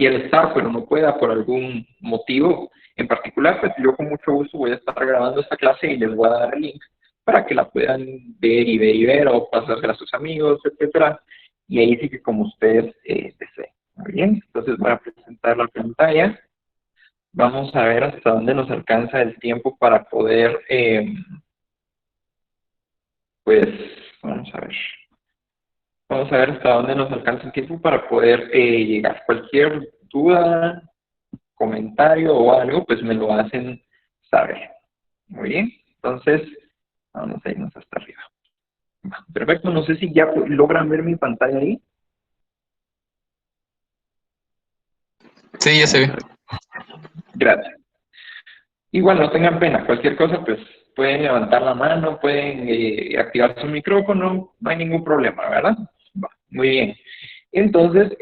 quiera estar, pero no pueda por algún motivo en particular, pues yo con mucho gusto voy a estar grabando esta clase y les voy a dar el link para que la puedan ver y ver y ver, o pasársela a sus amigos, etcétera, y ahí sí que como ustedes deseen. Muy bien, entonces voy a presentar la pantalla. Vamos a ver hasta dónde nos alcanza el tiempo para poder, pues, vamos a ver. Vamos a ver hasta dónde nos alcanza el tiempo para poder llegar. Cualquier duda, comentario o algo, pues me lo hacen saber. Muy bien, entonces vamos a irnos hasta arriba. Perfecto, no sé si ya logran ver mi pantalla ahí. Sí, ya se ve. Gracias. Igual no tengan pena, cualquier cosa, pues pueden levantar la mano, pueden activar su micrófono, no hay ningún problema, ¿verdad? Va, muy bien. Entonces,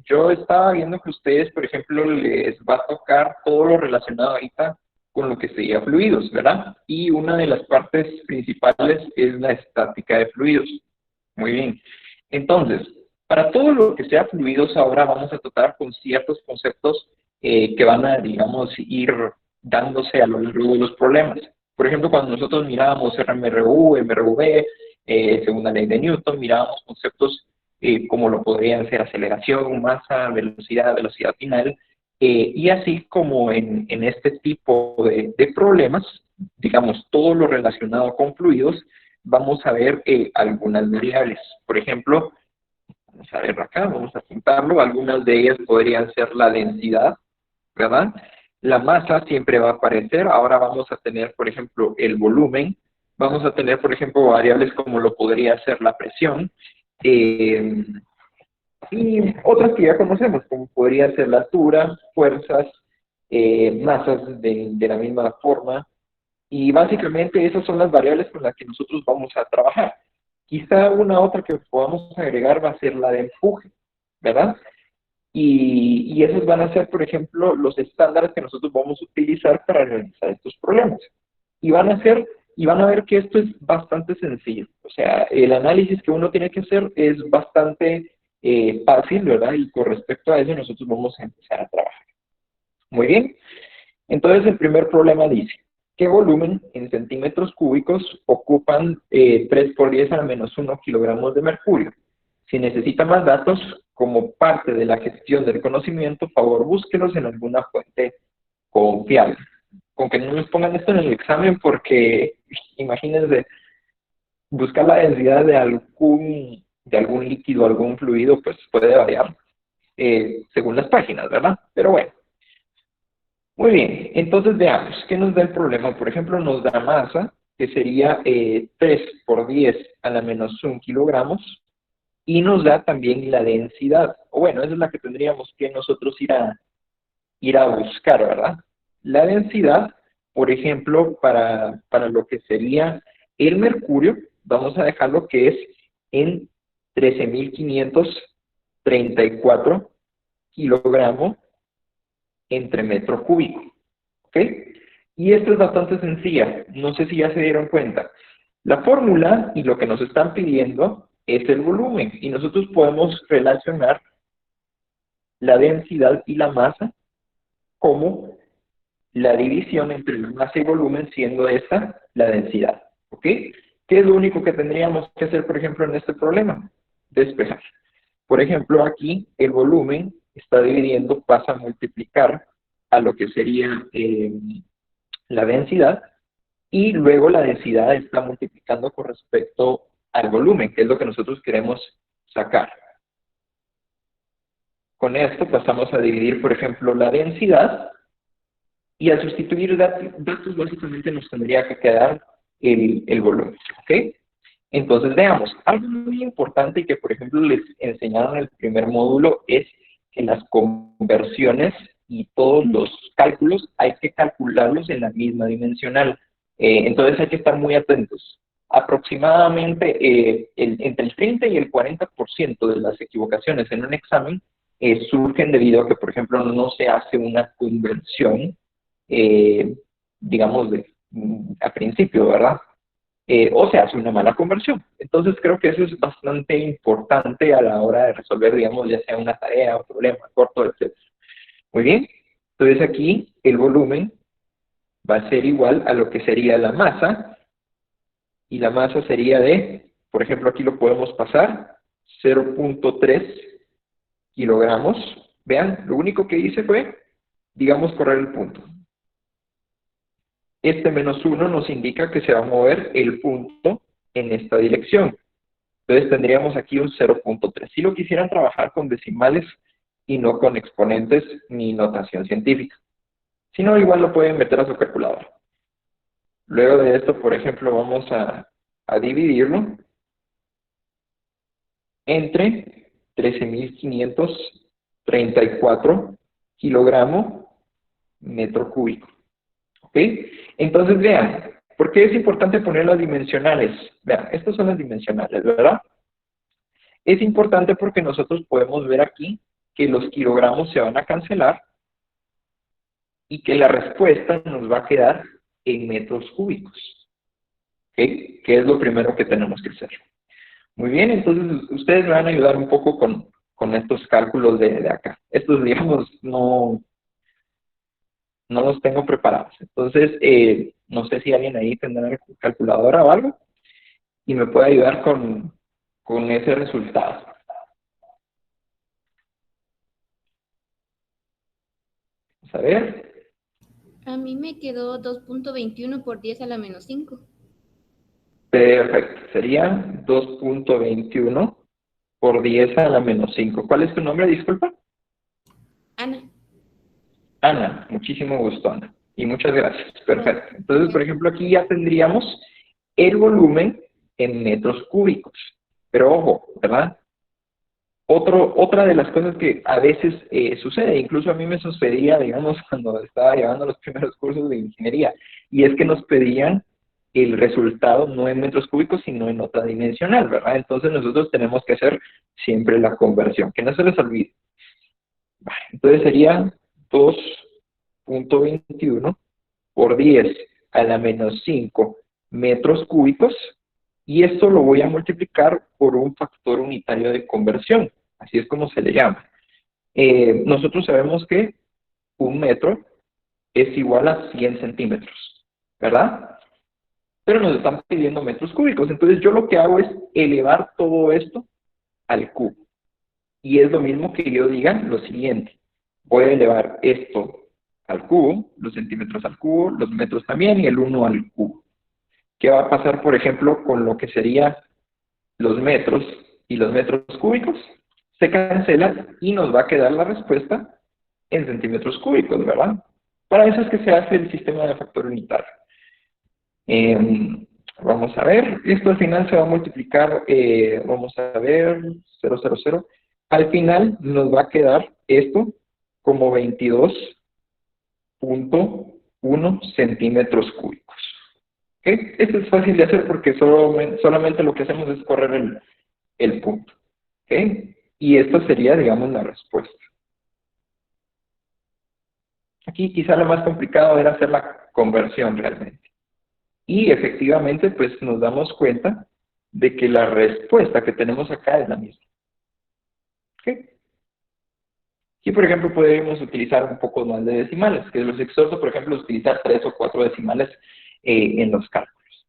yo estaba viendo que ustedes, por ejemplo, les va a tocar todo lo relacionado ahorita con lo que sería fluidos, ¿verdad? Y una de las partes principales es la estática de fluidos. Muy bien. Entonces, para todo lo que sea fluidos, ahora vamos a tratar con ciertos conceptos que van a, digamos, ir dándose a lo largo de los problemas. Por ejemplo, cuando nosotros mirábamos RMRU, MRV, según la ley de Newton, mirábamos conceptos como lo podrían ser aceleración, masa, velocidad, velocidad final, y así como en este tipo de problemas, digamos, todo lo relacionado con fluidos, vamos a ver algunas variables. Por ejemplo, vamos a ver acá, vamos a apuntarlo, algunas de ellas podrían ser la densidad, ¿verdad? La masa siempre va a aparecer, ahora vamos a tener, por ejemplo, el volumen, vamos a tener, por ejemplo, variables como lo podría ser la presión, eh, y otras que ya conocemos, como podría ser la altura, fuerzas, masas de la misma forma, y básicamente esas son las variables con las que nosotros vamos a trabajar. Quizá una otra que podamos agregar va a ser la de empuje, ¿verdad? Y esos van a ser, por ejemplo, los estándares que nosotros vamos a utilizar para realizar estos problemas. Y van a ser, y van a ver que esto es bastante sencillo. O sea, el análisis que uno tiene que hacer es bastante fácil, ¿verdad? Y con respecto a eso nosotros vamos a empezar a trabajar. Muy bien. Entonces el primer problema dice, ¿qué volumen en centímetros cúbicos ocupan 3 por 10 a la menos 1 kilogramos de mercurio? Si necesita más datos, como parte de la gestión del conocimiento, favor búsquelos en alguna fuente confiable. Con que no nos pongan esto en el examen porque, imagínense, buscar la densidad de algún líquido, algún fluido, pues puede variar según las páginas, ¿verdad? Pero bueno. Muy bien, entonces veamos, ¿qué nos da el problema? Por ejemplo, nos da masa, que sería 3 por 10 a la menos 1 kilogramos, y nos da también la densidad, o bueno, esa es la que tendríamos que nosotros ir a buscar, ¿verdad? La densidad, por ejemplo, para lo que sería el mercurio, vamos a dejarlo que es en 13.534 kilogramos entre metro cúbico. ¿Ok? Y esto es bastante sencilla, no sé si ya se dieron cuenta. La fórmula y lo que nos están pidiendo es el volumen, y nosotros podemos relacionar la densidad y la masa como la división entre la masa y volumen, siendo esta la densidad. ¿Ok? ¿Qué es lo único que tendríamos que hacer, por ejemplo, en este problema? Despejar. Por ejemplo, aquí el volumen está dividiendo, pasa a multiplicar a lo que sería la densidad, y luego la densidad está multiplicando con respecto al volumen, que es lo que nosotros queremos sacar. Con esto pasamos a dividir, por ejemplo, la densidad, y al sustituir datos básicamente nos tendría que quedar el volumen. ¿Ok? Entonces veamos, algo muy importante y que por ejemplo les enseñaron en el primer módulo es que las conversiones y todos los cálculos hay que calcularlos en la misma dimensional. Entonces hay que estar muy atentos. Aproximadamente entre el 30 y el 40% de las equivocaciones en un examen surgen debido a que, por ejemplo, no se hace una conversión, digamos, a principio, ¿verdad? O se hace una mala conversión. Entonces creo que eso es bastante importante a la hora de resolver, digamos, ya sea una tarea, un problema corto, etc. Muy bien. Entonces aquí el volumen va a ser igual a lo que sería la masa, y la masa sería de, por ejemplo, aquí lo podemos pasar, 0.3 kilogramos. Vean, lo único que hice fue, digamos, correr el punto. Este -1 nos indica que se va a mover el punto en esta dirección. Entonces tendríamos aquí un 0.3. Si lo quisieran trabajar con decimales y no con exponentes ni notación científica. Si no, igual lo pueden meter a su calculadora. Luego de esto, por ejemplo, vamos a dividirlo entre 13.534 kilogramos metro cúbico. ¿Ok? Entonces, vean, ¿por qué es importante poner las dimensionales? Vean, estas son las dimensionales, ¿verdad? Es importante porque nosotros podemos ver aquí que los kilogramos se van a cancelar y que la respuesta nos va a quedar en metros cúbicos. ¿Ok? Que es lo primero que tenemos que hacer. Muy bien, entonces ustedes me van a ayudar un poco con estos cálculos de acá. Estos, digamos, no los tengo preparados. Entonces, no sé si alguien ahí tendrá calculadora o algo y me puede ayudar con ese resultado. Vamos a ver. A mí me quedó 2.21 por 10 a la menos 5. Perfecto. Sería 2.21 por 10 a la menos 5. ¿Cuál es tu nombre, disculpa? Ana. Ana, muchísimo gusto, Ana. Y muchas gracias. Perfecto. Entonces, por ejemplo, aquí ya tendríamos el volumen en metros cúbicos. Pero ojo, ¿verdad? Otra de las cosas que a veces sucede, incluso a mí me sucedía, digamos, cuando estaba llevando los primeros cursos de ingeniería, y es que nos pedían el resultado no en metros cúbicos, sino en otra dimensional, ¿verdad? Entonces nosotros tenemos que hacer siempre la conversión, que no se les olvide. Entonces sería 2.21 por 10 a la menos 5 metros cúbicos, y esto lo voy a multiplicar por un factor unitario de conversión, así es como se le llama. Nosotros sabemos que un metro es igual a 100 centímetros, ¿verdad? Pero nos están pidiendo metros cúbicos, entonces yo lo que hago es elevar todo esto al cubo. Y es lo mismo que yo diga lo siguiente: voy a elevar esto al cubo, los centímetros al cubo, los metros también, y el 1 al cubo. ¿Qué va a pasar, por ejemplo, con lo que serían los metros y los metros cúbicos? Se cancelan y nos va a quedar la respuesta en centímetros cúbicos, ¿verdad? Para eso es que se hace el sistema de factor unitario. Vamos a ver, esto al final se va a multiplicar, vamos a ver, 0,00. Al final nos va a quedar esto como 22.1 centímetros cúbicos. ¿Okay? Esto es fácil de hacer porque solamente lo que hacemos es correr el punto. ¿Okay? Y esta sería, digamos, la respuesta. Aquí quizá lo más complicado era hacer la conversión realmente. Y efectivamente, pues nos damos cuenta de que la respuesta que tenemos acá es la misma. ¿Okay? Aquí, por ejemplo, podríamos utilizar un poco más de decimales, que los exhorto, por ejemplo, a utilizar 3 o 4 decimales en los cálculos.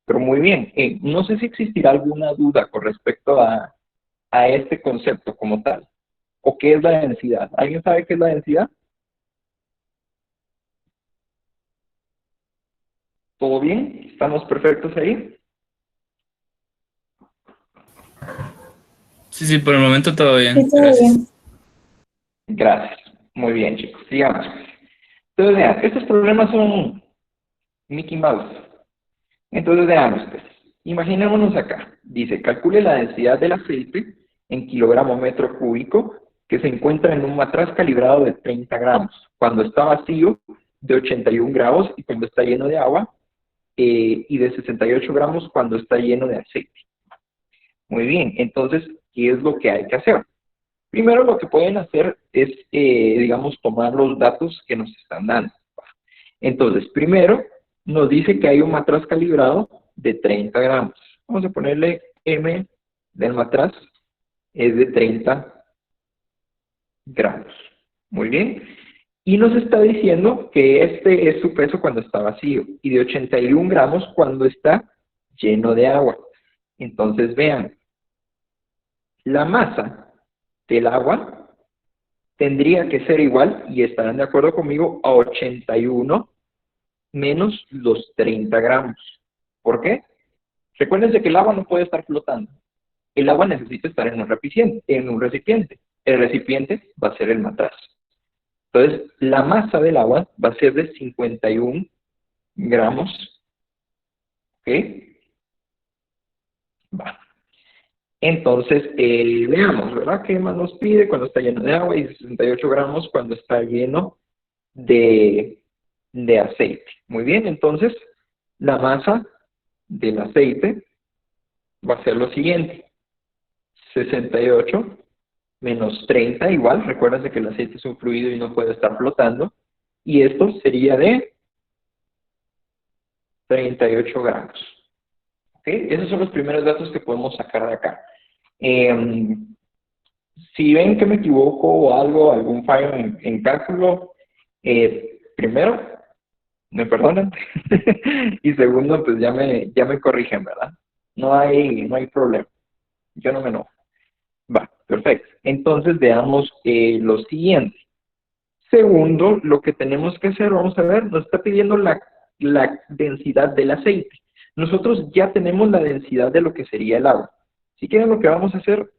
Pero muy bien, no sé si existirá alguna duda con respecto a este concepto como tal, o qué es la densidad. ¿Alguien sabe qué es la densidad? ¿Todo bien? ¿Estamos perfectos ahí? Sí, por el momento todo bien. Sí, todo Gracias. bien. Gracias. Muy bien, chicos. Sigamos. Entonces, vean, estos problemas son Mickey Mouse. Entonces, veamos, pues. Imaginémonos acá. Dice, calcule la densidad del aceite en kilogramo metro cúbico que se encuentra en un matraz calibrado de 30 gramos, cuando está vacío de 81 gramos y cuando está lleno de agua, y de 68 gramos cuando está lleno de aceite. Muy bien, entonces, ¿qué es lo que hay que hacer? Primero lo que pueden hacer es, digamos, tomar los datos que nos están dando. Entonces, primero nos dice que hay un matraz calibrado de 30 gramos. Vamos a ponerle M del matraz, es de 30 gramos. Muy bien. Y nos está diciendo que este es su peso cuando está vacío y de 81 gramos cuando está lleno de agua. Entonces vean, la masa del agua tendría que ser igual, y estarán de acuerdo conmigo, a 81 menos los 30 gramos. ¿Por qué? Recuérdense que el agua no puede estar flotando. El agua necesita estar en un recipiente. El recipiente va a ser el matraz. Entonces, la masa del agua va a ser de 51 gramos. ¿Ok? Va. Entonces, veamos, ¿verdad? ¿Qué más nos pide cuando está lleno de agua? Y 68 gramos cuando está lleno de aceite. Muy bien, entonces, la masa del aceite va a ser lo siguiente. 68 menos 30, igual, recuérdense que el aceite es un fluido y no puede estar flotando, y esto sería de 38 gramos. ¿Ok? Esos son los primeros datos que podemos sacar de acá. Si ven que me equivoco o algo, algún fallo en cálculo, primero, me perdonan, y segundo, pues ya me corrigen, ¿verdad? No hay problema, yo no me enojo. Va, perfecto. Entonces veamos lo siguiente. Segundo, lo que tenemos que hacer, vamos a ver, nos está pidiendo la densidad del aceite. Nosotros ya tenemos la densidad de lo que sería el agua. Si quieren, lo que vamos a hacer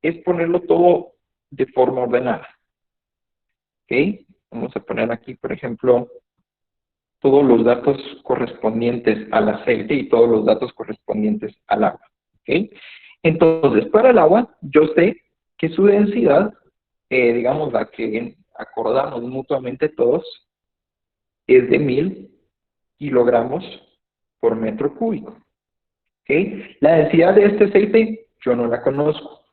es ponerlo todo de forma ordenada. ¿Ok? Vamos a poner aquí, por ejemplo, todos los datos correspondientes al aceite y todos los datos correspondientes al agua. ¿Ok? Entonces, para el agua, yo sé que su densidad, digamos la que acordamos mutuamente todos, es de 1000 kilogramos por metro cúbico. ¿Ok? La densidad de este aceite, yo no la conozco.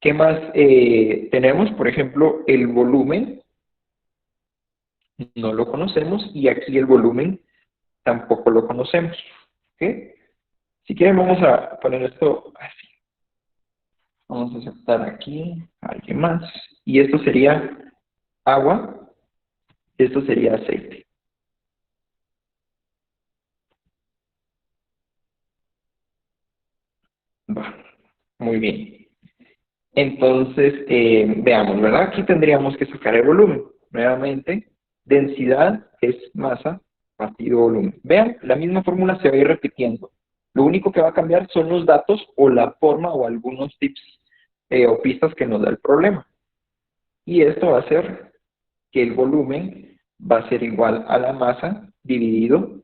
¿Qué más tenemos? Por ejemplo, el volumen, no lo conocemos, y aquí el volumen tampoco lo conocemos. ¿Ok? Si quieren, vamos a poner esto así. Vamos a aceptar aquí a alguien más. Y esto sería agua, esto sería aceite. Va, muy bien. Entonces, veamos, ¿verdad? Aquí tendríamos que sacar el volumen. Nuevamente, densidad es masa partido volumen. Vean, la misma fórmula se va a ir repitiendo. Lo único que va a cambiar son los datos o la forma o algunos tips o pistas que nos da el problema. Y esto va a hacer que el volumen va a ser igual a la masa dividido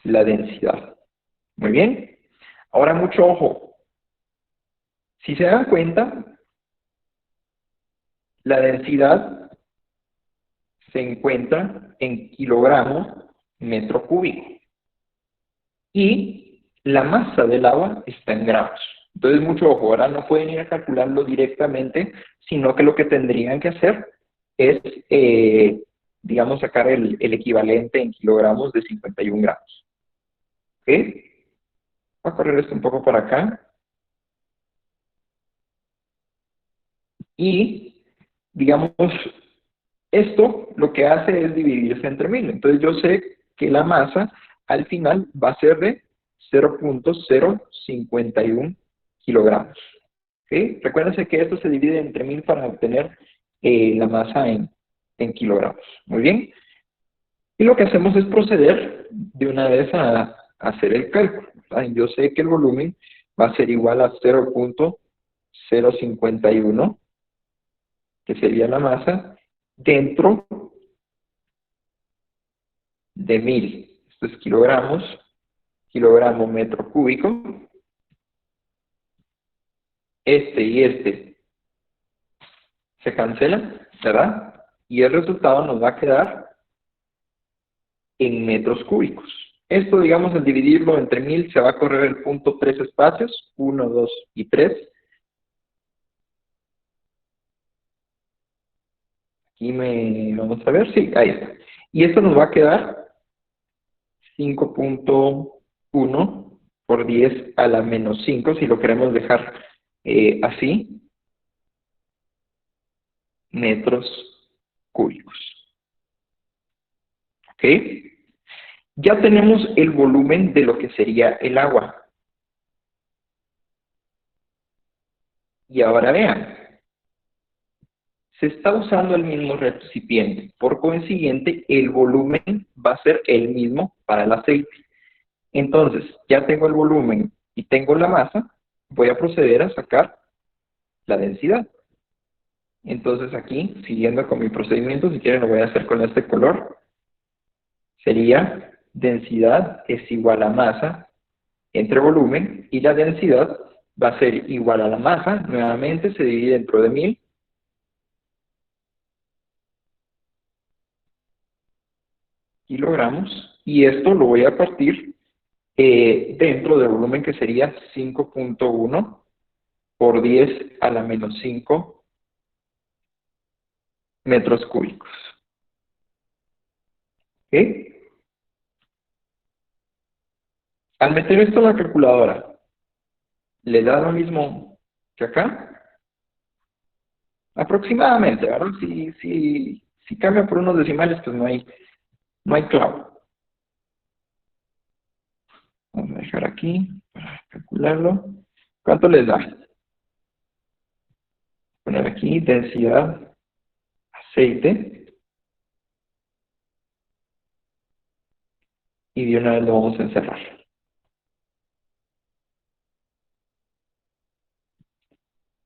la densidad. Muy bien. Ahora mucho ojo. Si se dan cuenta, la densidad se encuentra en kilogramos metro cúbico. Y la masa del agua está en gramos. Entonces, mucho ojo, ahora no pueden ir a calcularlo directamente, sino que lo que tendrían que hacer es, digamos, sacar el equivalente en kilogramos de 51 gramos. ¿Ok? Voy a correr esto un poco para acá. Y, digamos, esto lo que hace es dividirse entre 1000. Entonces, yo sé que la masa al final va a ser de 0.051 kilogramos. ¿Okay? Recuérdense que esto se divide entre 1000 para obtener la masa en kilogramos. Muy bien. Y lo que hacemos es proceder de una vez a hacer el cálculo. Yo sé que el volumen va a ser igual a 0.051, que sería la masa, dentro de 1000. Esto es kilogramos, kilogramo metro cúbico. Este y este se cancelan, ¿verdad? Y el resultado nos va a quedar en metros cúbicos. Esto, digamos, al dividirlo entre 1000, se va a correr el punto 3 espacios, 1, 2 y 3. Aquí vamos a ver, sí, ahí está. Y esto nos va a quedar 5.1 por 10 a la menos 5, si lo queremos dejar así, metros cúbicos. ¿Ok? Ya tenemos el volumen de lo que sería el agua. Y ahora vean, se está usando el mismo recipiente. Por consiguiente, el volumen va a ser el mismo para el aceite. Entonces, ya tengo el volumen y tengo la masa, voy a proceder a sacar la densidad. Entonces aquí, siguiendo con mi procedimiento, si quieren lo voy a hacer con este color, sería densidad es igual a masa entre volumen, y la densidad va a ser igual a la masa, nuevamente se divide dentro de 1000, kilogramos, y esto lo voy a partir dentro del volumen que sería 5.1 por 10 a la menos 5 metros cúbicos. ¿Ok? Al meter esto en la calculadora, ¿le da lo mismo que acá? Aproximadamente, ¿verdad? Si cambia por unos decimales, pues no hay clavo. Vamos a dejar aquí para calcularlo. ¿Cuánto les da? Poner aquí densidad aceite. Y de una vez lo vamos a encerrar.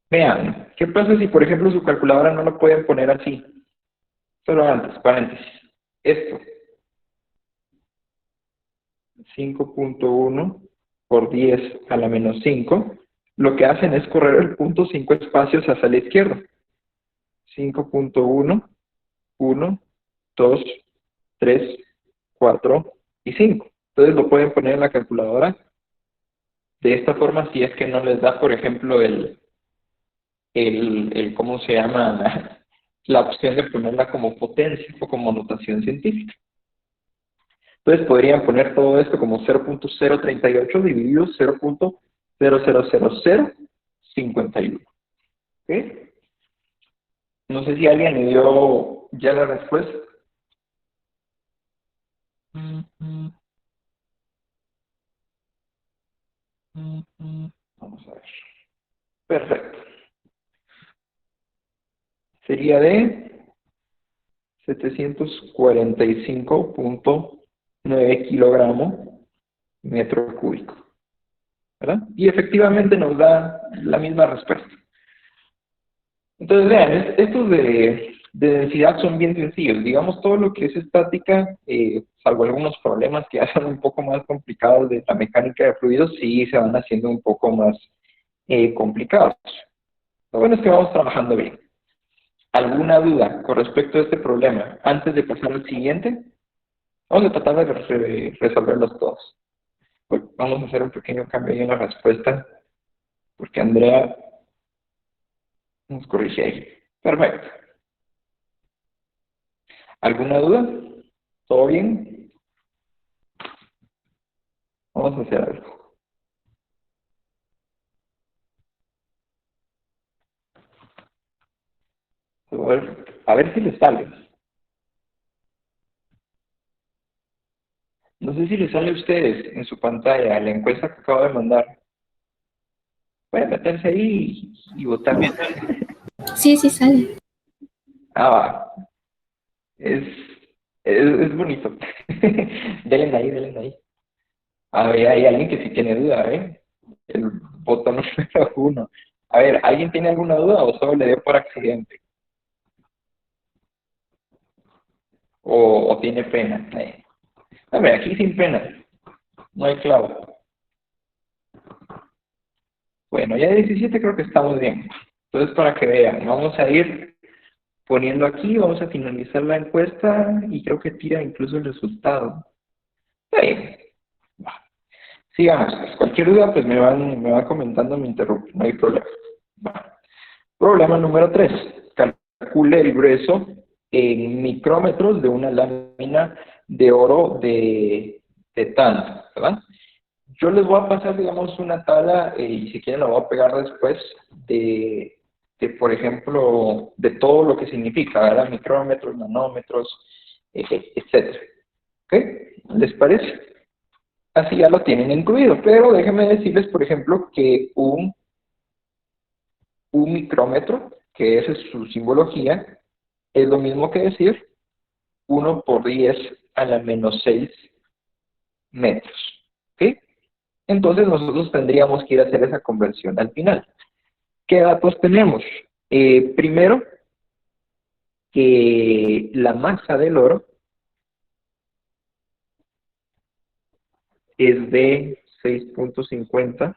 Vean, ¿qué pasa si por ejemplo su calculadora no lo pueden poner así? Solo antes, paréntesis. Esto. 5.1 por 10 a la menos 5. Lo que hacen es correr el punto 5 espacios hacia la izquierda. 5.1, 1, 2, 3, 4 y 5. Entonces lo pueden poner en la calculadora de esta forma si es que no les da, por ejemplo, ¿cómo se llama? La opción de ponerla como potencia o como notación científica. Entonces podrían poner todo esto como 0.038 dividido 0.00051. ¿Ok? No sé si alguien le dio ya la respuesta. Vamos a ver. Perfecto. Sería de 745.9 kilogramos metro cúbico. ¿Verdad? Y efectivamente nos da la misma respuesta. Entonces, vean, estos de densidad son bien sencillos. Digamos, todo lo que es estática, salvo algunos problemas que ya son un poco más complicados de la mecánica de fluidos, sí se van haciendo un poco más complicados. Lo bueno es que vamos trabajando bien. ¿Alguna duda con respecto a este problema antes de pasar al siguiente? Vamos a tratar de resolverlos todos. Pues vamos a hacer un pequeño cambio ahí en la respuesta, porque Andrea nos corrige ahí. Perfecto. ¿Alguna duda? ¿Todo bien? Vamos a hacer algo. A ver si les sale. No sé si les sale a ustedes en su pantalla la encuesta que acabo de mandar. Pueden meterse ahí y votar. Sí, sí sale. Ah, va. Es bonito. Denle ahí, denle ahí. A ver, hay alguien que sí tiene duda, ¿eh? El botón número 1. A ver, ¿alguien tiene alguna duda o solo le dio por accidente? ¿O tiene pena? A ver, aquí sin pena. No hay clavo. Bueno, ya 17 creo que estamos bien. Entonces, para que vean, vamos a ir poniendo aquí, vamos a finalizar la encuesta y creo que tira incluso el resultado. Está bien. Va. Sigamos. Cualquier duda, pues me va comentando, me interrumpe, no hay problema. Va. Problema número 3. Calcule el grueso en micrómetros de una lámina de oro de tanto, ¿verdad? Yo les voy a pasar, digamos, una tabla, y si quieren la voy a pegar después, de por ejemplo, de todo lo que significa, ¿verdad? Micrómetros, nanómetros, etcétera. ¿Ok? ¿Les parece? Así ya lo tienen incluido, pero déjenme decirles, por ejemplo, que un micrómetro, que esa es su simbología, es lo mismo que decir 1 por 10 a la menos 6 metros. ¿Ok? Entonces nosotros tendríamos que ir a hacer esa conversión al final. ¿Qué datos tenemos? Primero, que la masa del oro es de 6.50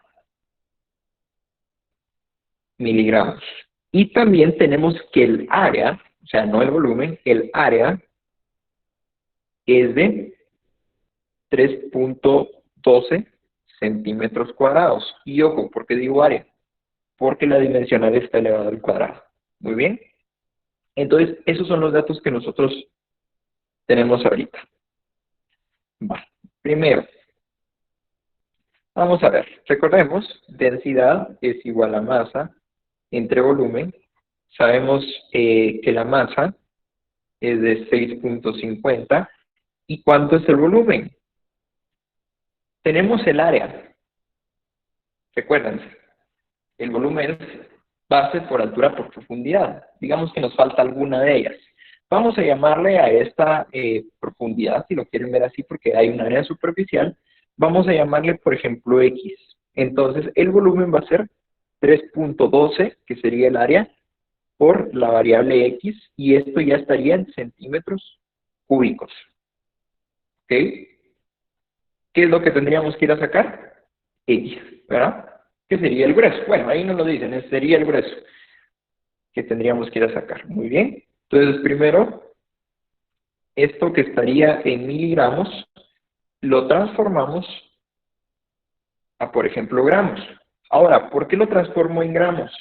miligramos. Y también tenemos que el área, o sea, no el volumen, el área es de 3.12 centímetros cuadrados. Y ojo, ¿por qué digo área? Porque la dimensional está elevada al cuadrado. Muy bien. Entonces, esos son los datos que nosotros tenemos ahorita. Va. Primero, vamos a ver. Recordemos, densidad es igual a masa entre volumen. Sabemos que la masa es de 6.50. ¿Y cuánto es el volumen? Tenemos el área. Recuérdense, el volumen es base por altura por profundidad. Digamos que nos falta alguna de ellas. Vamos a llamarle a esta profundidad, si lo quieren ver así, porque hay un área superficial. Vamos a llamarle, por ejemplo, X. Entonces, el volumen va a ser 3.12, que sería el área, por la variable X, y esto ya estaría en centímetros cúbicos. ¿Ok? ¿Qué es lo que tendríamos que ir a sacar? X, ¿verdad? ¿Qué sería el grueso? Bueno, ahí no lo dicen, sería el grueso que tendríamos que ir a sacar. Muy bien. Entonces, primero, esto que estaría en miligramos, lo transformamos a, por ejemplo, gramos. Ahora, ¿por qué lo transformo en gramos?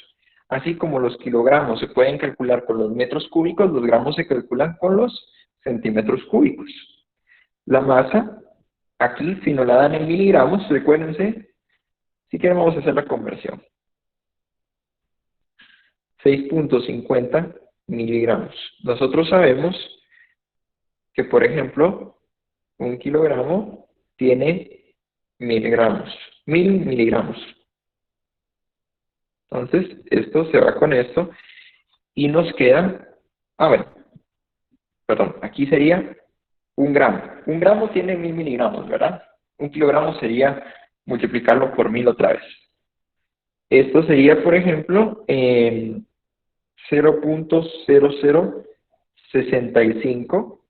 Así como los kilogramos se pueden calcular con los metros cúbicos, los gramos se calculan con los centímetros cúbicos. La masa, aquí, si nos la dan en miligramos, recuérdense, si queremos hacer la conversión. 6.50 miligramos. Nosotros sabemos que, por ejemplo, un kilogramo tiene miligramos, 1000 miligramos. Entonces, esto se va con esto y nos queda, perdón, aquí sería un gramo. Un gramo tiene 1000 miligramos, ¿verdad? Un kilogramo sería multiplicarlo por 1000 otra vez. Esto sería, por ejemplo, 0.0065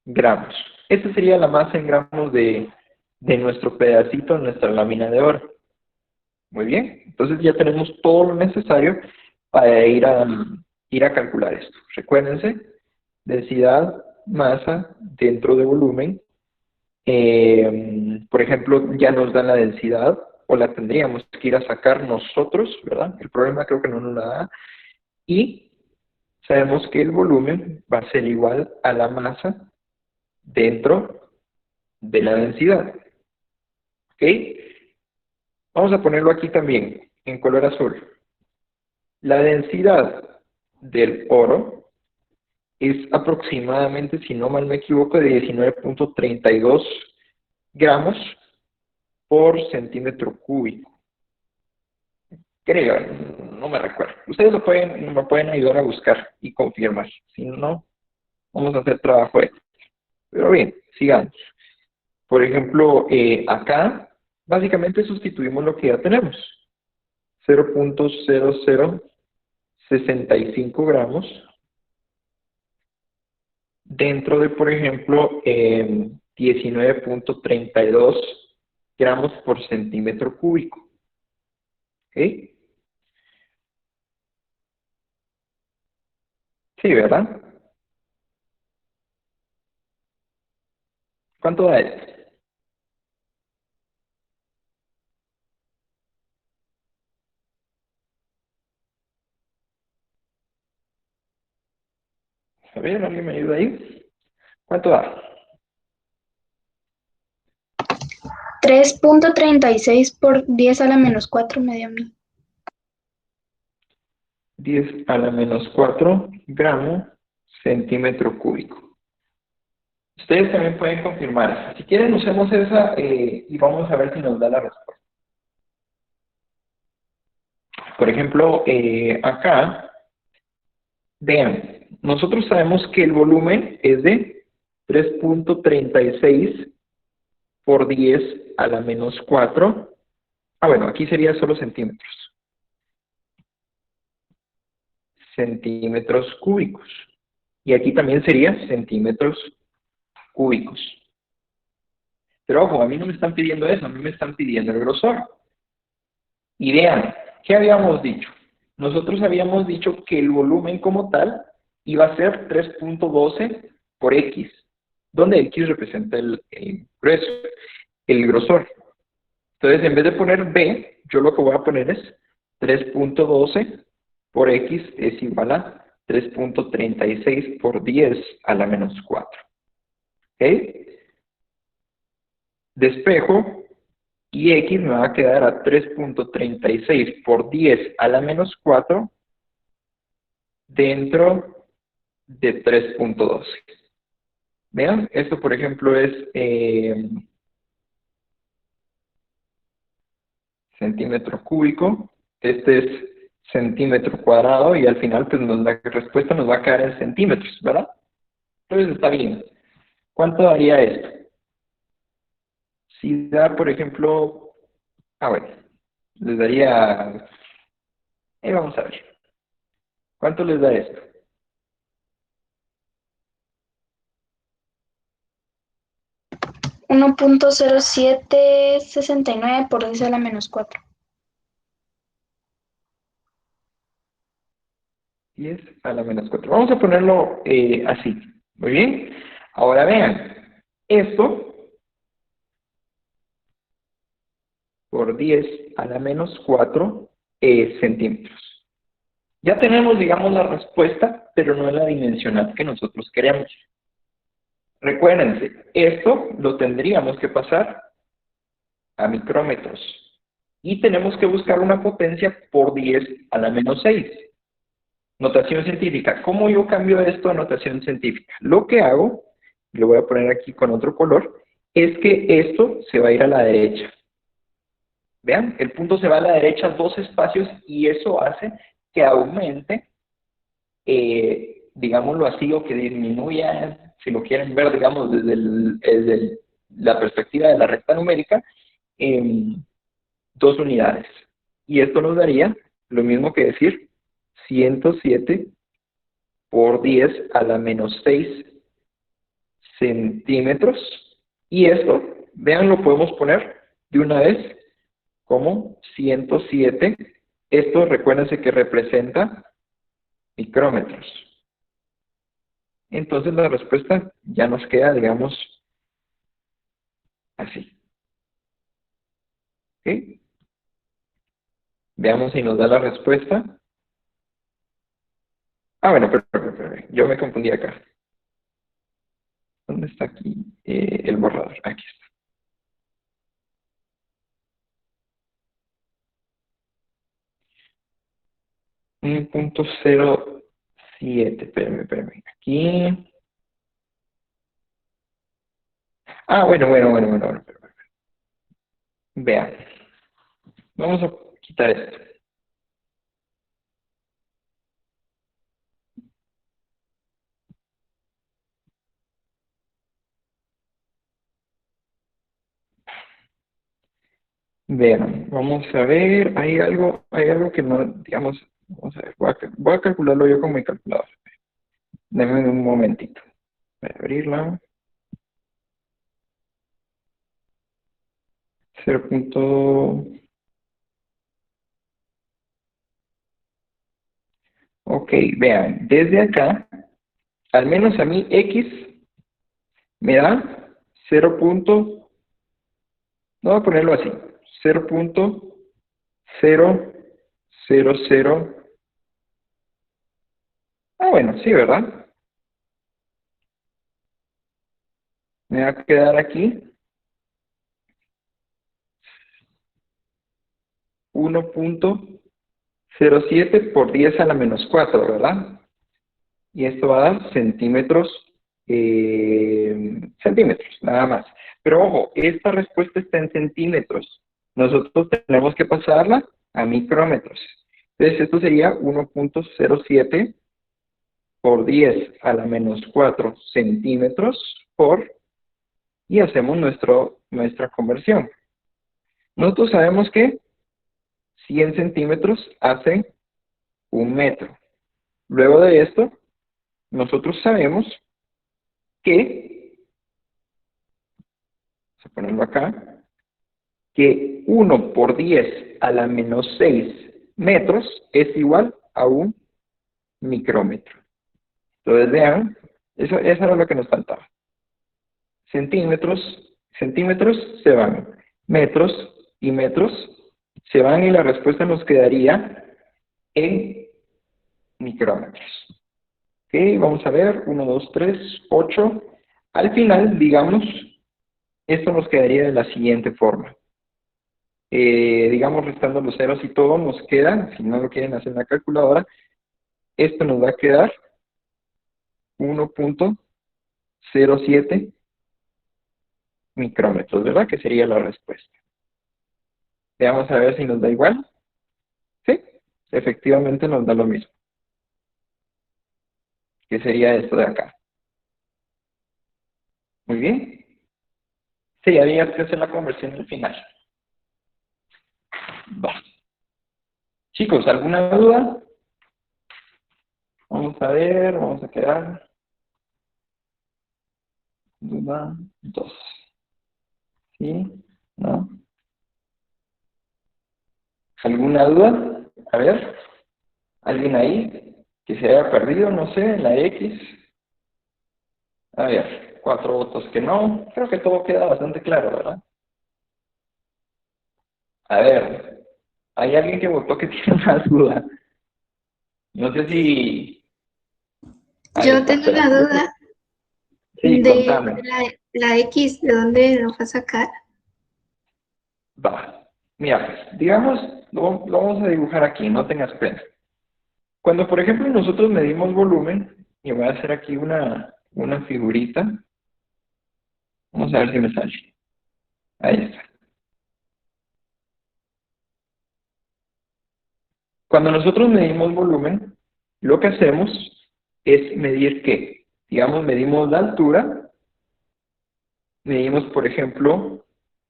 gramos. Esta sería la masa en gramos de nuestro pedacito, nuestra lámina de oro. Muy bien, entonces ya tenemos todo lo necesario para ir a calcular esto. Recuérdense, densidad, masa dentro de volumen. Por ejemplo, ya nos dan la densidad, o la tendríamos que ir a sacar nosotros, ¿verdad? El problema creo que no nos la da. Y sabemos que el volumen va a ser igual a la masa dentro de la densidad. ¿Ok? Vamos a ponerlo aquí también, en color azul. La densidad del oro es aproximadamente, si no mal me equivoco, de 19.32 gramos por centímetro cúbico. Creo, no me recuerdo. Ustedes me pueden ayudar a buscar y confirmar. Si no, vamos a hacer trabajo extra. Pero bien, sigamos. Por ejemplo, acá, básicamente sustituimos lo que ya tenemos. 0.0065 gramos dentro de, por ejemplo, 19.32 gramos por centímetro cúbico. ¿Ok? Sí, ¿verdad? ¿Cuánto da esto? A ver, ¿alguien me ayuda ahí? ¿Cuánto da? 3.36 por 10 a la menos 4 medio mil. 10 a la menos 4 gramo centímetro cúbico. Ustedes también pueden confirmar. Si quieren, usemos esa y vamos a ver si nos da la respuesta. Por ejemplo, acá, vean, nosotros sabemos que el volumen es de 3.36 por 10 a la menos 4. Ah, bueno, aquí sería solo centímetros. Centímetros cúbicos. Y aquí también sería centímetros cúbicos. Pero ojo, a mí no me están pidiendo eso, a mí me están pidiendo el grosor. Y vean, ¿qué habíamos dicho? Nosotros habíamos dicho que el volumen como tal iba a ser 3.12 por X, donde X representa el grueso, el grosor. Entonces, en vez de poner B, yo lo que voy a poner es 3.12 por X es igual a 3.36 por 10 a la menos 4. ¿Ok? Despejo, y X me va a quedar a 3.36 por 10 a la menos 4 dentro de 3.12. Vean, esto por ejemplo es centímetro cúbico, este es centímetro cuadrado y al final pues la respuesta nos va a quedar en centímetros, ¿verdad? Entonces está bien. ¿Cuánto daría esto? Si da, por ejemplo, bueno, les daría, vamos a ver, ¿cuánto les da esto? 1.0769 por 10 a la menos 4. 10 a la menos 4. Vamos a ponerlo así. Muy bien. Ahora vean, esto por 10 a la menos 4 centímetros. Ya tenemos, digamos, la respuesta, pero no en la dimensional que nosotros queremos. Recuérdense, esto lo tendríamos que pasar a micrómetros. Y tenemos que buscar una potencia por 10 a la menos 6. Notación científica. ¿Cómo yo cambio esto a notación científica? Lo que hago, lo voy a poner aquí con otro color, es que esto se va a ir a la derecha. Vean, el punto se va a la derecha 2 espacios y eso hace que aumente, digámoslo así, o que disminuya, si lo quieren ver, digamos, desde la perspectiva de la recta numérica, 2 unidades. Y esto nos daría lo mismo que decir 107 por 10 a la menos 6 centímetros. Y esto, vean, lo podemos poner de una vez como 107. Esto, recuérdense que representa micrómetros. Entonces la respuesta ya nos queda, digamos, así. ¿Ok? Veamos si nos da la respuesta. Bueno, pero, yo me confundí acá. ¿Dónde está aquí el borrador? Aquí está. 1.07, espérame. Aquí. Bueno. Espérame. Vean. Vamos a quitar esto. Vean, vamos a ver, hay algo que no, digamos, vamos a ver, voy a calcularlo yo con mi calculadora. Denme un momentito. Voy a abrirla. 0. Ok, vean, desde acá, al menos a mí X me da 0. No voy a ponerlo así, 0.000. Bueno, sí, ¿verdad? Me va a quedar aquí 1.000 0,7 por 10 a la menos 4, ¿verdad? Y esto va a dar centímetros, nada más. Pero ojo, esta respuesta está en centímetros. Nosotros tenemos que pasarla a micrómetros. Entonces, esto sería 1,07 por 10 a la menos 4 centímetros por, y hacemos nuestra conversión. Nosotros sabemos que 100 centímetros hace 1 metro. Luego de esto, nosotros sabemos que, vamos a ponerlo acá, que 1 por 10 a la menos 6 metros es igual a 1 micrómetro. Entonces vean, eso era lo que nos faltaba. Centímetros se van, metros y metros se van y la respuesta nos quedaría en micrómetros. Ok, vamos a ver, 1, 2, 3, 8. Al final, digamos, esto nos quedaría de la siguiente forma. Digamos, restando los ceros y todo, nos queda, si no lo quieren hacer en la calculadora, esto nos va a quedar 1,07 micrómetros, ¿verdad? Que sería la respuesta. Veamos a ver si nos da igual. Sí, efectivamente nos da lo mismo. Que sería esto de acá. Muy bien. Sí, había que hacer la conversión al final. Va. Chicos, ¿alguna duda? Vamos a ver, vamos a quedar. Duda 2. ¿Sí? ¿No? ¿Alguna duda? A ver. ¿Alguien ahí que se haya perdido? No sé, en la X. A ver, 4 votos que no. Creo que todo queda bastante claro, ¿verdad? A ver, hay alguien que votó que tiene más duda. No sé si... Ahí Yo está, tengo espera. una duda Sí, de contame. la X, ¿de dónde lo va a sacar? Va. Mira, pues, digamos, lo vamos a dibujar aquí, no tengas pena. Cuando, por ejemplo, nosotros medimos volumen, y voy a hacer aquí una figurita. Vamos a ver si me sale. Ahí está. Cuando nosotros medimos volumen, lo que hacemos es medir ¿qué? Digamos, medimos la altura, medimos, por ejemplo,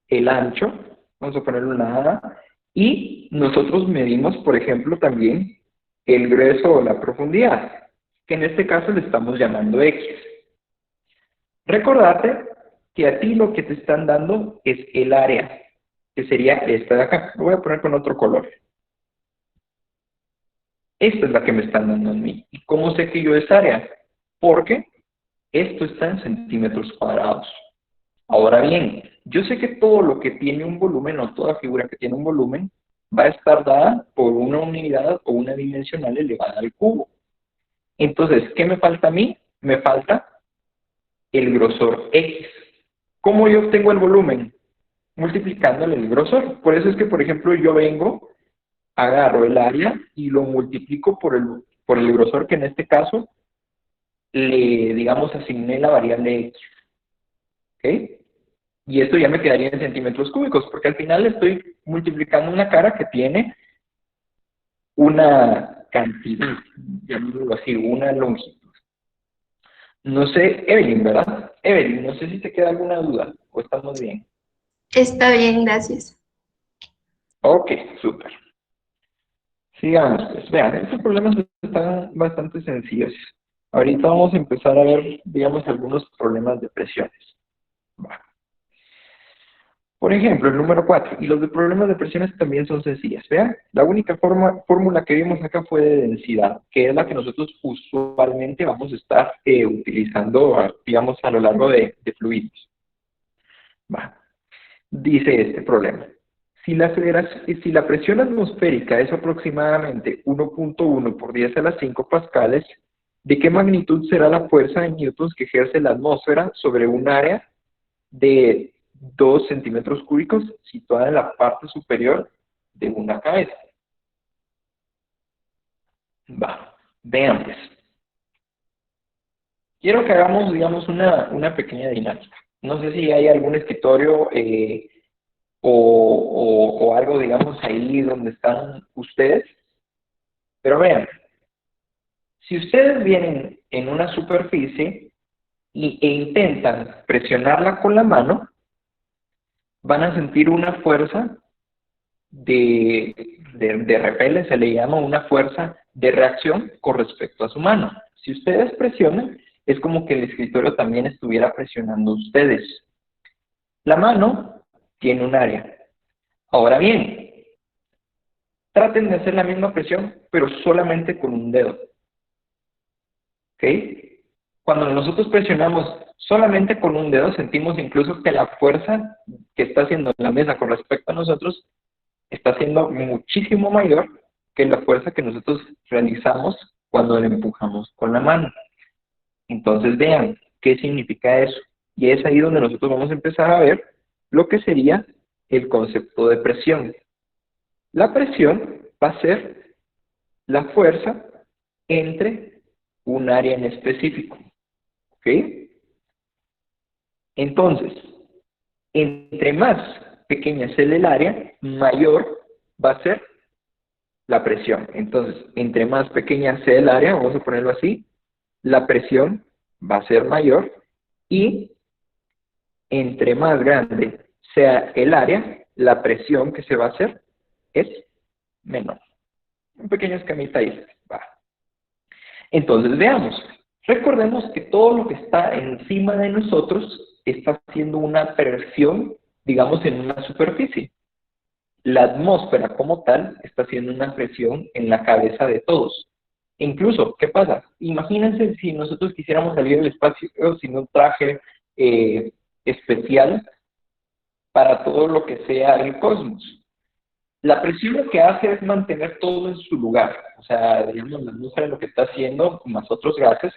el ancho, vamos a ponerle una A, y nosotros medimos, por ejemplo, también el grueso o la profundidad, que en este caso le estamos llamando X. Recordate que a ti lo que te están dando es el área, que sería esta de acá. Lo voy a poner con otro color. Esta es la que me están dando a mí. ¿Y cómo sé que yo es área? Porque esto está en centímetros cuadrados. Ahora bien, yo sé que todo lo que tiene un volumen, o toda figura que tiene un volumen, va a estar dada por una unidad o una dimensional elevada al cubo. Entonces, ¿qué me falta a mí? Me falta el grosor X. ¿Cómo yo obtengo el volumen? Multiplicándole el grosor. Por eso es que, por ejemplo, yo vengo, agarro el área y lo multiplico por el grosor, que en este caso le, digamos, asigné la variable X. ¿Ok? Y esto ya me quedaría en centímetros cúbicos, porque al final estoy multiplicando una cara que tiene una cantidad, llamémoslo así, una longitud. No sé, Evelyn, ¿verdad? Evelyn, no sé si te queda alguna duda, o estamos bien. Está bien, gracias. Ok, súper. Sigamos, pues. Vean, estos problemas están bastante sencillos. Ahorita vamos a empezar a ver, digamos, algunos problemas de presiones. Va. Por ejemplo, el número 4, y los de problemas de presiones también son sencillas. Vean, la única fórmula que vimos acá fue de densidad, que es la que nosotros usualmente vamos a estar utilizando, digamos, a lo largo de fluidos. Va. Dice este problema. Si la presión atmosférica es aproximadamente 1,1 por 10 a la 5 pascales, ¿de qué magnitud será la fuerza en newtons que ejerce la atmósfera sobre un área de 2 centímetros cúbicos situada en la parte superior de una cabeza? Va, vean pues. Quiero que hagamos, digamos, una pequeña dinámica. No sé si hay algún escritorio o algo, digamos, ahí donde están ustedes. Pero vean, si ustedes vienen en una superficie e intentan presionarla con la mano, van a sentir una fuerza de repele, se le llama una fuerza de reacción con respecto a su mano. Si ustedes presionan, es como que el escritorio también estuviera presionando a ustedes. La mano tiene un área. Ahora bien, traten de hacer la misma presión, pero solamente con un dedo. ¿Ok? Cuando nosotros presionamos solamente con un dedo, sentimos incluso que la fuerza que está haciendo la mesa con respecto a nosotros está siendo muchísimo mayor que la fuerza que nosotros realizamos cuando le empujamos con la mano. Entonces vean qué significa eso. Y es ahí donde nosotros vamos a empezar a ver lo que sería el concepto de presión. La presión va a ser la fuerza entre un área en específico. ¿Ok? Entonces, entre más pequeña es el área, mayor va a ser la presión. Entonces, entre más pequeña sea el área, vamos a ponerlo así, la presión va a ser mayor y entre más grande sea el área, la presión que se va a hacer es menor. Un pequeño esquemita ahí. Va. Entonces, veamos. Recordemos que todo lo que está encima de nosotros está haciendo una presión, digamos, en una superficie. La atmósfera como tal está haciendo una presión en la cabeza de todos. Incluso, ¿qué pasa? Imagínense si nosotros quisiéramos salir del espacio sin un traje especial para todo lo que sea el cosmos. La presión lo que hace es mantener todo en su lugar. O sea, digamos, la atmósfera lo que está haciendo, más otros gases,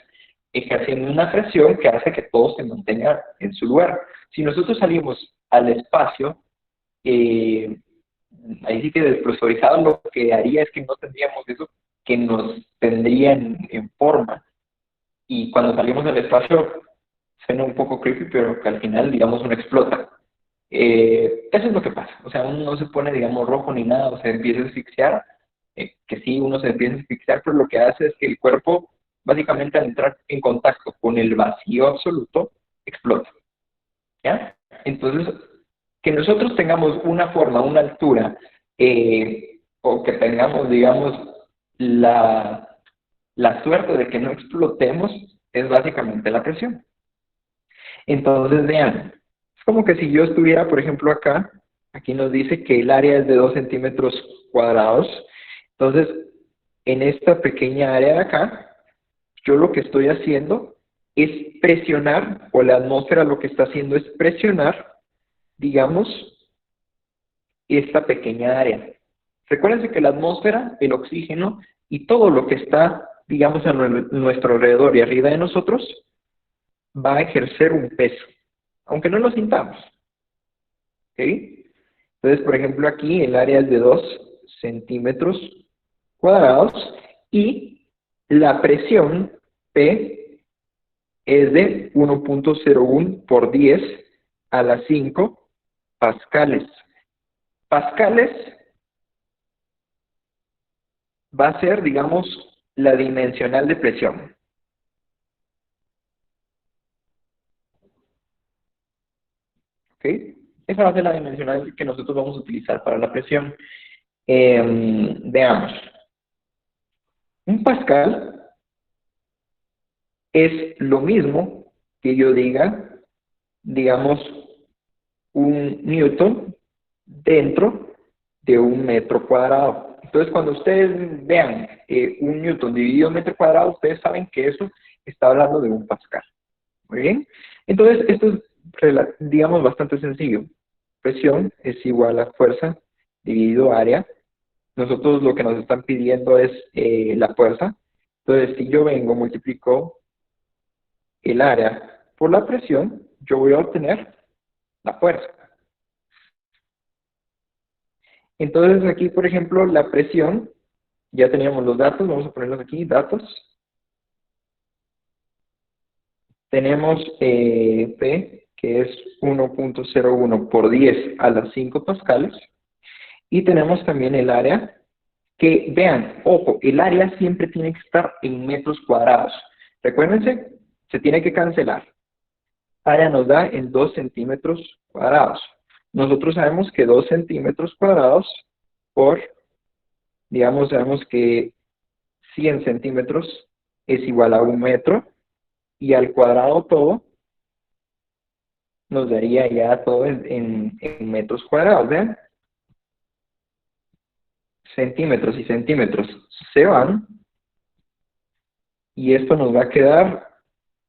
ejerciendo una presión que hace que todo se mantenga en su lugar. Si nosotros salimos al espacio, ahí sí que despresurizado lo que haría es que no tendríamos eso que nos tendría en forma. Y cuando salimos del espacio, suena un poco creepy, pero que al final, digamos, uno explota. Eso es lo que pasa. O sea, uno no se pone, digamos, rojo ni nada, o sea, empieza a asfixiar, que sí, uno se empieza a asfixiar, pero lo que hace es que el cuerpo, básicamente al entrar en contacto con el vacío absoluto, explota. ¿Ya? Entonces, que nosotros tengamos una forma, una altura, o que tengamos, digamos, la suerte de que no explotemos, es básicamente la presión. Entonces, vean, es como que si yo estuviera, por ejemplo, acá, aquí nos dice que el área es de 2 centímetros cuadrados. Entonces, en esta pequeña área de acá, yo lo que estoy haciendo es presionar, o la atmósfera lo que está haciendo es presionar, digamos, esta pequeña área. Recuérdense que la atmósfera, el oxígeno y todo lo que está, digamos, a nuestro alrededor y arriba de nosotros, va a ejercer un peso, aunque no lo sintamos. ¿Ok? Entonces, por ejemplo, aquí el área es de 2 centímetros cuadrados y la presión P es de 1.01 por 10 a la 5 pascales. Pascales va a ser, digamos, la dimensional de presión. ¿Ok? Esa va a ser la dimensional que nosotros vamos a utilizar para la presión. Veamos. Un pascal es lo mismo que yo diga, digamos, un newton dentro de un metro cuadrado. Entonces, cuando ustedes vean un newton dividido en metro cuadrado, ustedes saben que eso está hablando de un pascal. Muy bien. Entonces, esto es, digamos, bastante sencillo. Presión es igual a fuerza dividido área. Nosotros lo que nos están pidiendo es la fuerza. Entonces, si yo vengo, multiplico el área por la presión, yo voy a obtener la fuerza. Entonces, aquí, por ejemplo, la presión Ya teníamos los datos, vamos a ponerlos aquí, datos. Tenemos P, que es 1.01 por 10 a las 5 pascales. Y tenemos también el área, que vean, ojo, el área siempre tiene que estar en metros cuadrados. Recuérdense, se tiene que cancelar. Área nos da en 2 centímetros cuadrados. Nosotros sabemos que 2 centímetros cuadrados por, digamos, sabemos que 100 centímetros es igual a 1 metro, y al cuadrado todo nos daría ya todo en metros cuadrados, ¿vean? Centímetros y centímetros se van, y esto nos va a quedar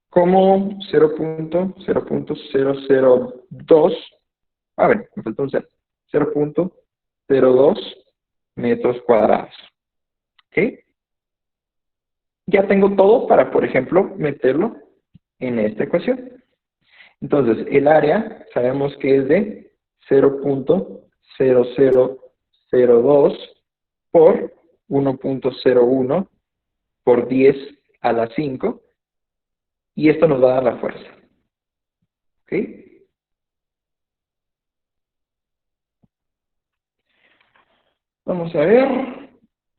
como 0.002, a ver, me faltó un 0, 0.02 metros cuadrados. ¿Ok? Ya tengo todo para, por ejemplo, meterlo en esta ecuación. Entonces, el área sabemos que es de 0.0002 por 1.01 por 10 a la 5, y esto nos va a dar la fuerza. ¿Ok? Vamos a ver.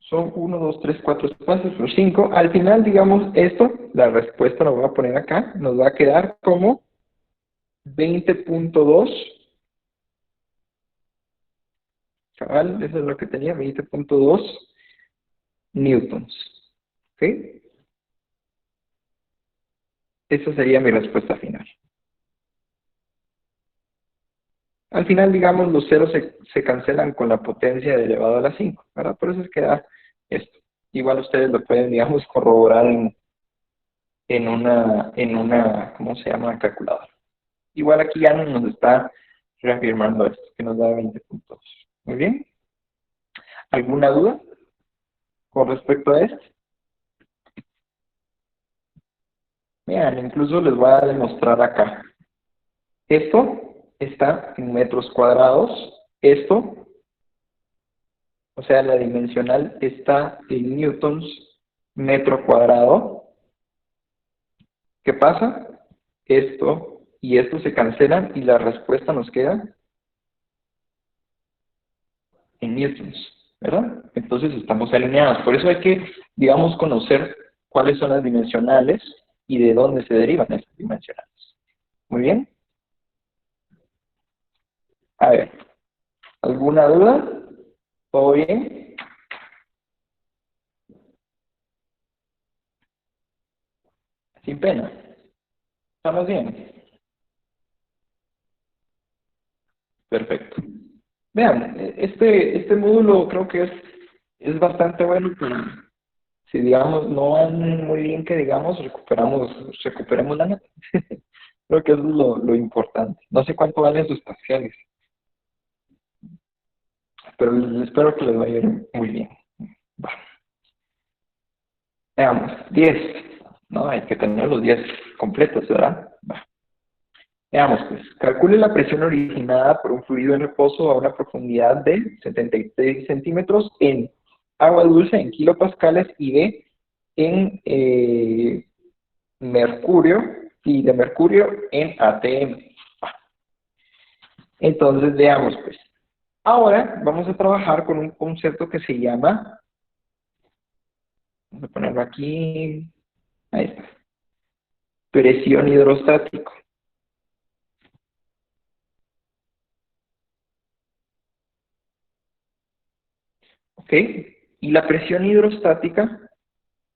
Son 1, 2, 3, 4 espacios por 5. Al final, digamos, esto, la respuesta la voy a poner acá, nos va a quedar como 20.2. Cabal, eso es lo que tenía, 20.2 newtons. ¿Ok? Esa sería mi respuesta final. Al final, digamos, los ceros se cancelan con la potencia de elevado a la 5, ¿verdad? Por eso es que da esto. Igual ustedes lo pueden, digamos, corroborar en una, ¿cómo se llama? Calculadora. Igual aquí ya nos está reafirmando esto, que nos da 20.2. Muy bien. ¿Alguna duda con respecto a esto? Vean, incluso les voy a demostrar acá. Esto está en metros cuadrados. Esto, o sea, la dimensional está en newtons metro cuadrado. ¿Qué pasa? Esto y esto se cancelan y la respuesta nos queda en newtons, ¿verdad? Entonces estamos alineados. Por eso hay que, digamos, conocer cuáles son las dimensionales y de dónde se derivan esas dimensionales. Muy bien. A ver, ¿alguna duda? ¿Todo bien? Sin pena. ¿Estamos bien? Perfecto. Vean, este módulo creo que es bastante bueno, pero si digamos no van muy bien, que digamos, recuperemos la nota. Creo que eso es lo importante. No sé cuánto valen sus parciales, pero espero que les vaya a ir muy bien. Va. Veamos, 10. No, hay que tener los 10 completos, ¿verdad? Va. Veamos, pues, calcule la presión originada por un fluido en reposo a una profundidad de 76 centímetros en agua dulce en kilopascales y B en mercurio, y de mercurio en ATM. Entonces, veamos, pues. Ahora vamos a trabajar con un concepto que se llama, vamos a ponerlo aquí, ahí está, presión hidrostática. ¿Ok? Y la presión hidrostática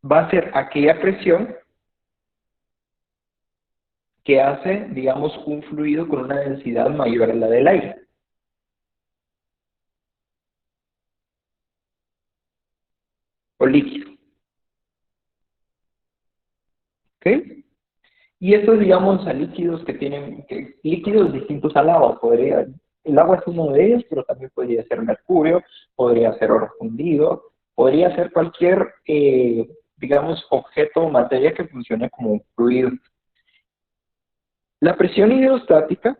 va a ser aquella presión que hace, digamos, un fluido con una densidad mayor a la del aire. O líquido. ¿Ok? Y estos, digamos, a líquidos que tienen, líquidos distintos al agua. El agua es uno de ellos, pero también podría ser mercurio, podría ser oro fundido, podría ser cualquier, digamos, objeto o materia que funcione como un fluido. La presión hidrostática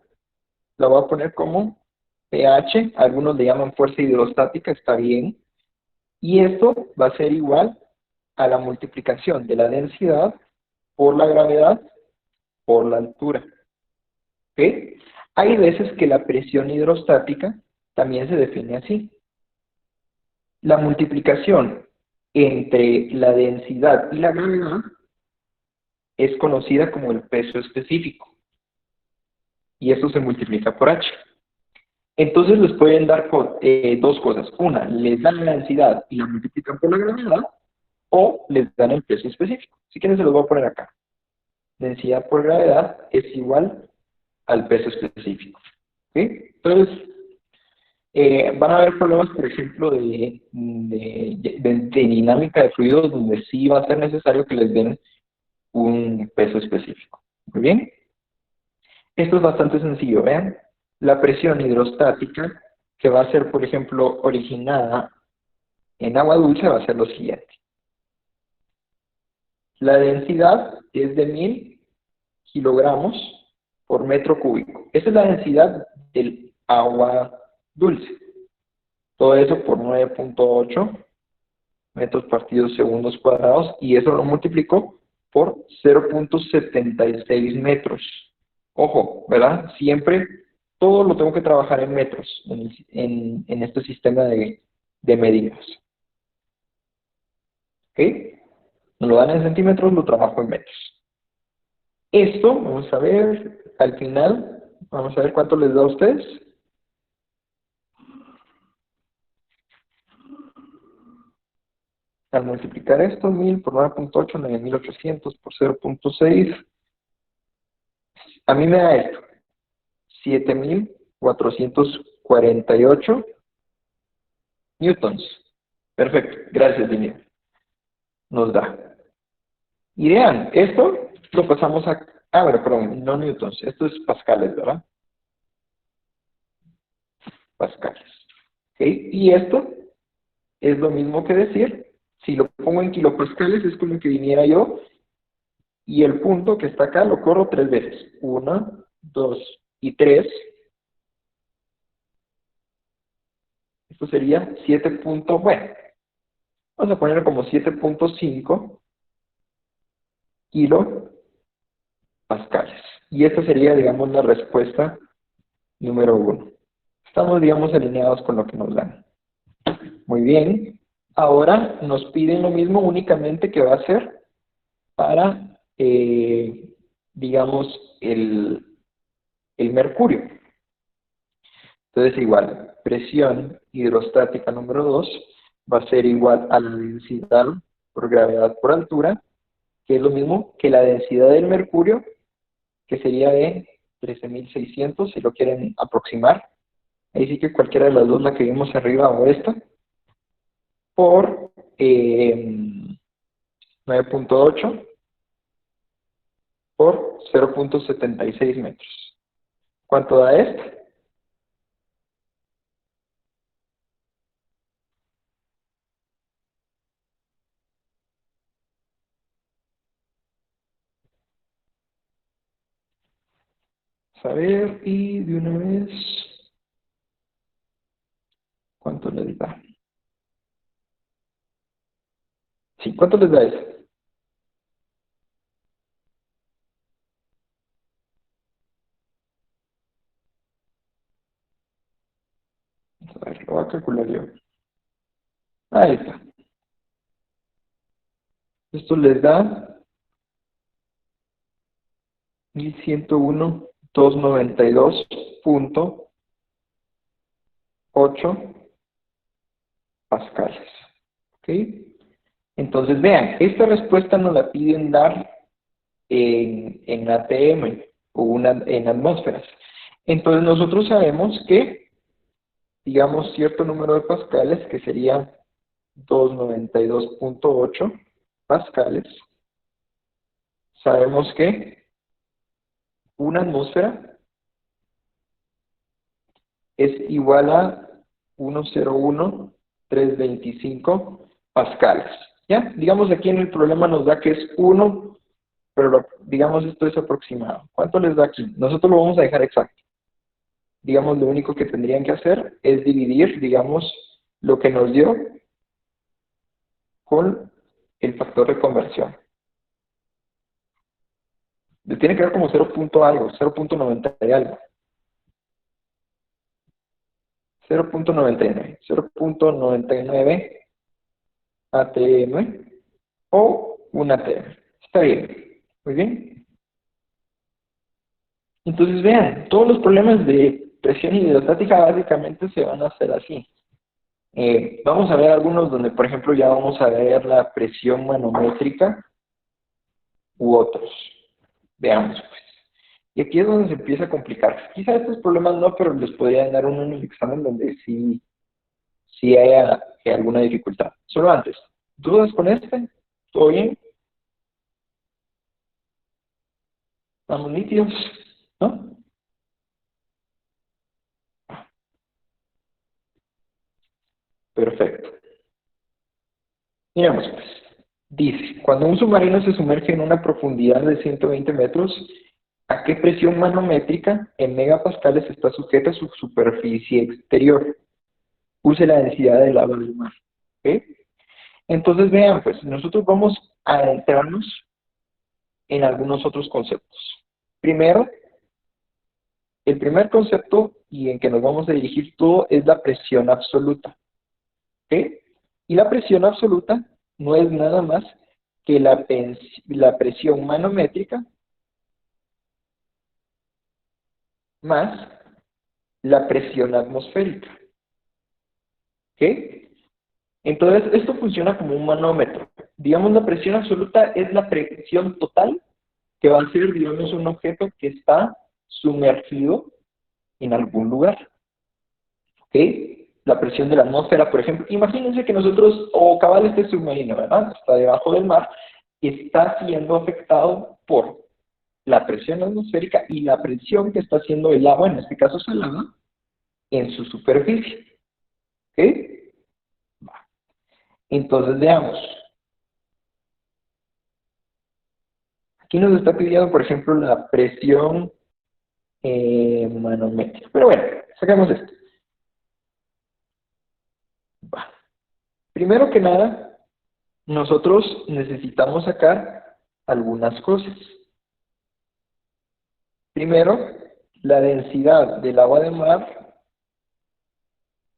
la voy a poner como pH, algunos le llaman fuerza hidrostática, está bien. Y esto va a ser igual a la multiplicación de la densidad por la gravedad por la altura. ¿Ok? Hay veces que la presión hidrostática también se define así. La multiplicación entre la densidad y la gravedad es conocida como el peso específico. Y eso se multiplica por H. Entonces les pueden dar dos cosas. Una, les dan la densidad y la multiplican por la gravedad, o les dan el peso específico. Si quieren se los voy a poner acá. Densidad por gravedad es igual al peso específico. ¿Sí? Entonces, van a haber problemas, por ejemplo, de dinámica de fluidos, donde sí va a ser necesario que les den un peso específico. Muy bien. Esto es bastante sencillo, vean. La presión hidrostática, que va a ser, por ejemplo, originada en agua dulce, va a ser lo siguiente. La densidad es de 1000 kilogramos por metro cúbico. Esa es la densidad del agua dulce. Todo eso por 9.8 metros partidos segundos cuadrados, y eso lo multiplico por 0.76 metros. Ojo, ¿verdad? Siempre todo lo tengo que trabajar en metros en este sistema de medidas. ¿Ok? Me lo dan en centímetros, lo trabajo en metros. Esto, vamos a ver, al final, vamos a ver cuánto les da a ustedes. Al multiplicar esto, 1000 por 9.8, 9800 por 0.6, a mí me da esto, 7448 newtons. Perfecto, gracias, Daniel. Nos da. Y vean, esto lo pasamos a... Ah, bueno, perdón, no newtons, esto es pascales, ¿verdad? Pascales. ¿Ok? Y esto es lo mismo que decir, si lo pongo en kilopascales, es como que viniera yo, y el punto que está acá lo corro 3 veces. 1, 2 y 3. Esto sería 7. Bueno, vamos a poner como 7.5 kilopascales. Y esta sería, digamos, la respuesta número 1. Estamos, digamos, alineados con lo que nos dan. Muy bien. Ahora nos piden lo mismo, únicamente que va a ser para, digamos, el mercurio. Entonces, igual, presión hidrostática número 2 va a ser igual a la densidad por gravedad por altura, que es lo mismo que la densidad del mercurio, que sería de 13.600, si lo quieren aproximar. Ahí sí que cualquiera de las dos, la que vimos arriba o esta, por 9.8 por 0.76 metros. ¿Cuánto da esto? A ver, y de una vez, ¿cuánto les da? Sí, ¿cuánto les da eso? A ver, lo voy a calcular yo. Ahí está. Esto les da 1101.292.8 pascales. ¿Ok? Entonces, vean, esta respuesta nos la piden dar en ATM o en atmósferas. Entonces, nosotros sabemos que, digamos, cierto número de pascales, que sería 292.8 pascales, sabemos que una atmósfera es igual a 101.325 pascales. ¿Ya? Digamos, aquí en el problema nos da que es 1, pero digamos esto es aproximado. ¿Cuánto les da aquí? Nosotros lo vamos a dejar exacto. Digamos, lo único que tendrían que hacer es dividir, digamos, lo que nos dio con el factor de conversión. Le tiene que dar como 0 punto algo, 0.90 y algo. 0.99 ATM o 1 ATM. Está bien, muy bien. Entonces vean, todos los problemas de presión hidrostática básicamente se van a hacer así. Vamos a ver algunos donde, por ejemplo, ya vamos a ver la presión manométrica u otros. Veamos, pues. Y aquí es donde se empieza a complicar. Quizá estos problemas no, pero les podrían dar uno en el examen donde sí haya alguna dificultad. Solo antes, ¿dudas con este? ¿Todo bien? ¿Estamos nítidos? ¿No? Perfecto. Miramos, pues. Dice, cuando un submarino se sumerge en una profundidad de 120 metros, ¿a qué presión manométrica en megapascales está sujeta su superficie exterior? Use la densidad del agua del mar. ¿Ok? Entonces vean, pues nosotros vamos a adentrarnos en algunos otros conceptos. Primero, el primer concepto y en que nos vamos a dirigir todo es la presión absoluta. ¿Ok? Y la presión absoluta no es nada más que la presión manométrica más la presión atmosférica. ¿Ok? Entonces, esto funciona como un manómetro. Digamos, la presión absoluta es la presión total que va a ser, digamos, un objeto que está sumergido en algún lugar. ¿Ok? La presión de la atmósfera, por ejemplo. Imagínense que nosotros, o cabal este submarino, ¿verdad? Está debajo del mar y está siendo afectado por la presión atmosférica y la presión que está haciendo el agua, en este caso salada, en su superficie. ¿Ok? Entonces veamos. Aquí nos está pidiendo, por ejemplo, la presión manométrica. Pero bueno, sacamos esto. Va. Primero que nada, nosotros necesitamos sacar algunas cosas. Primero, la densidad del agua de mar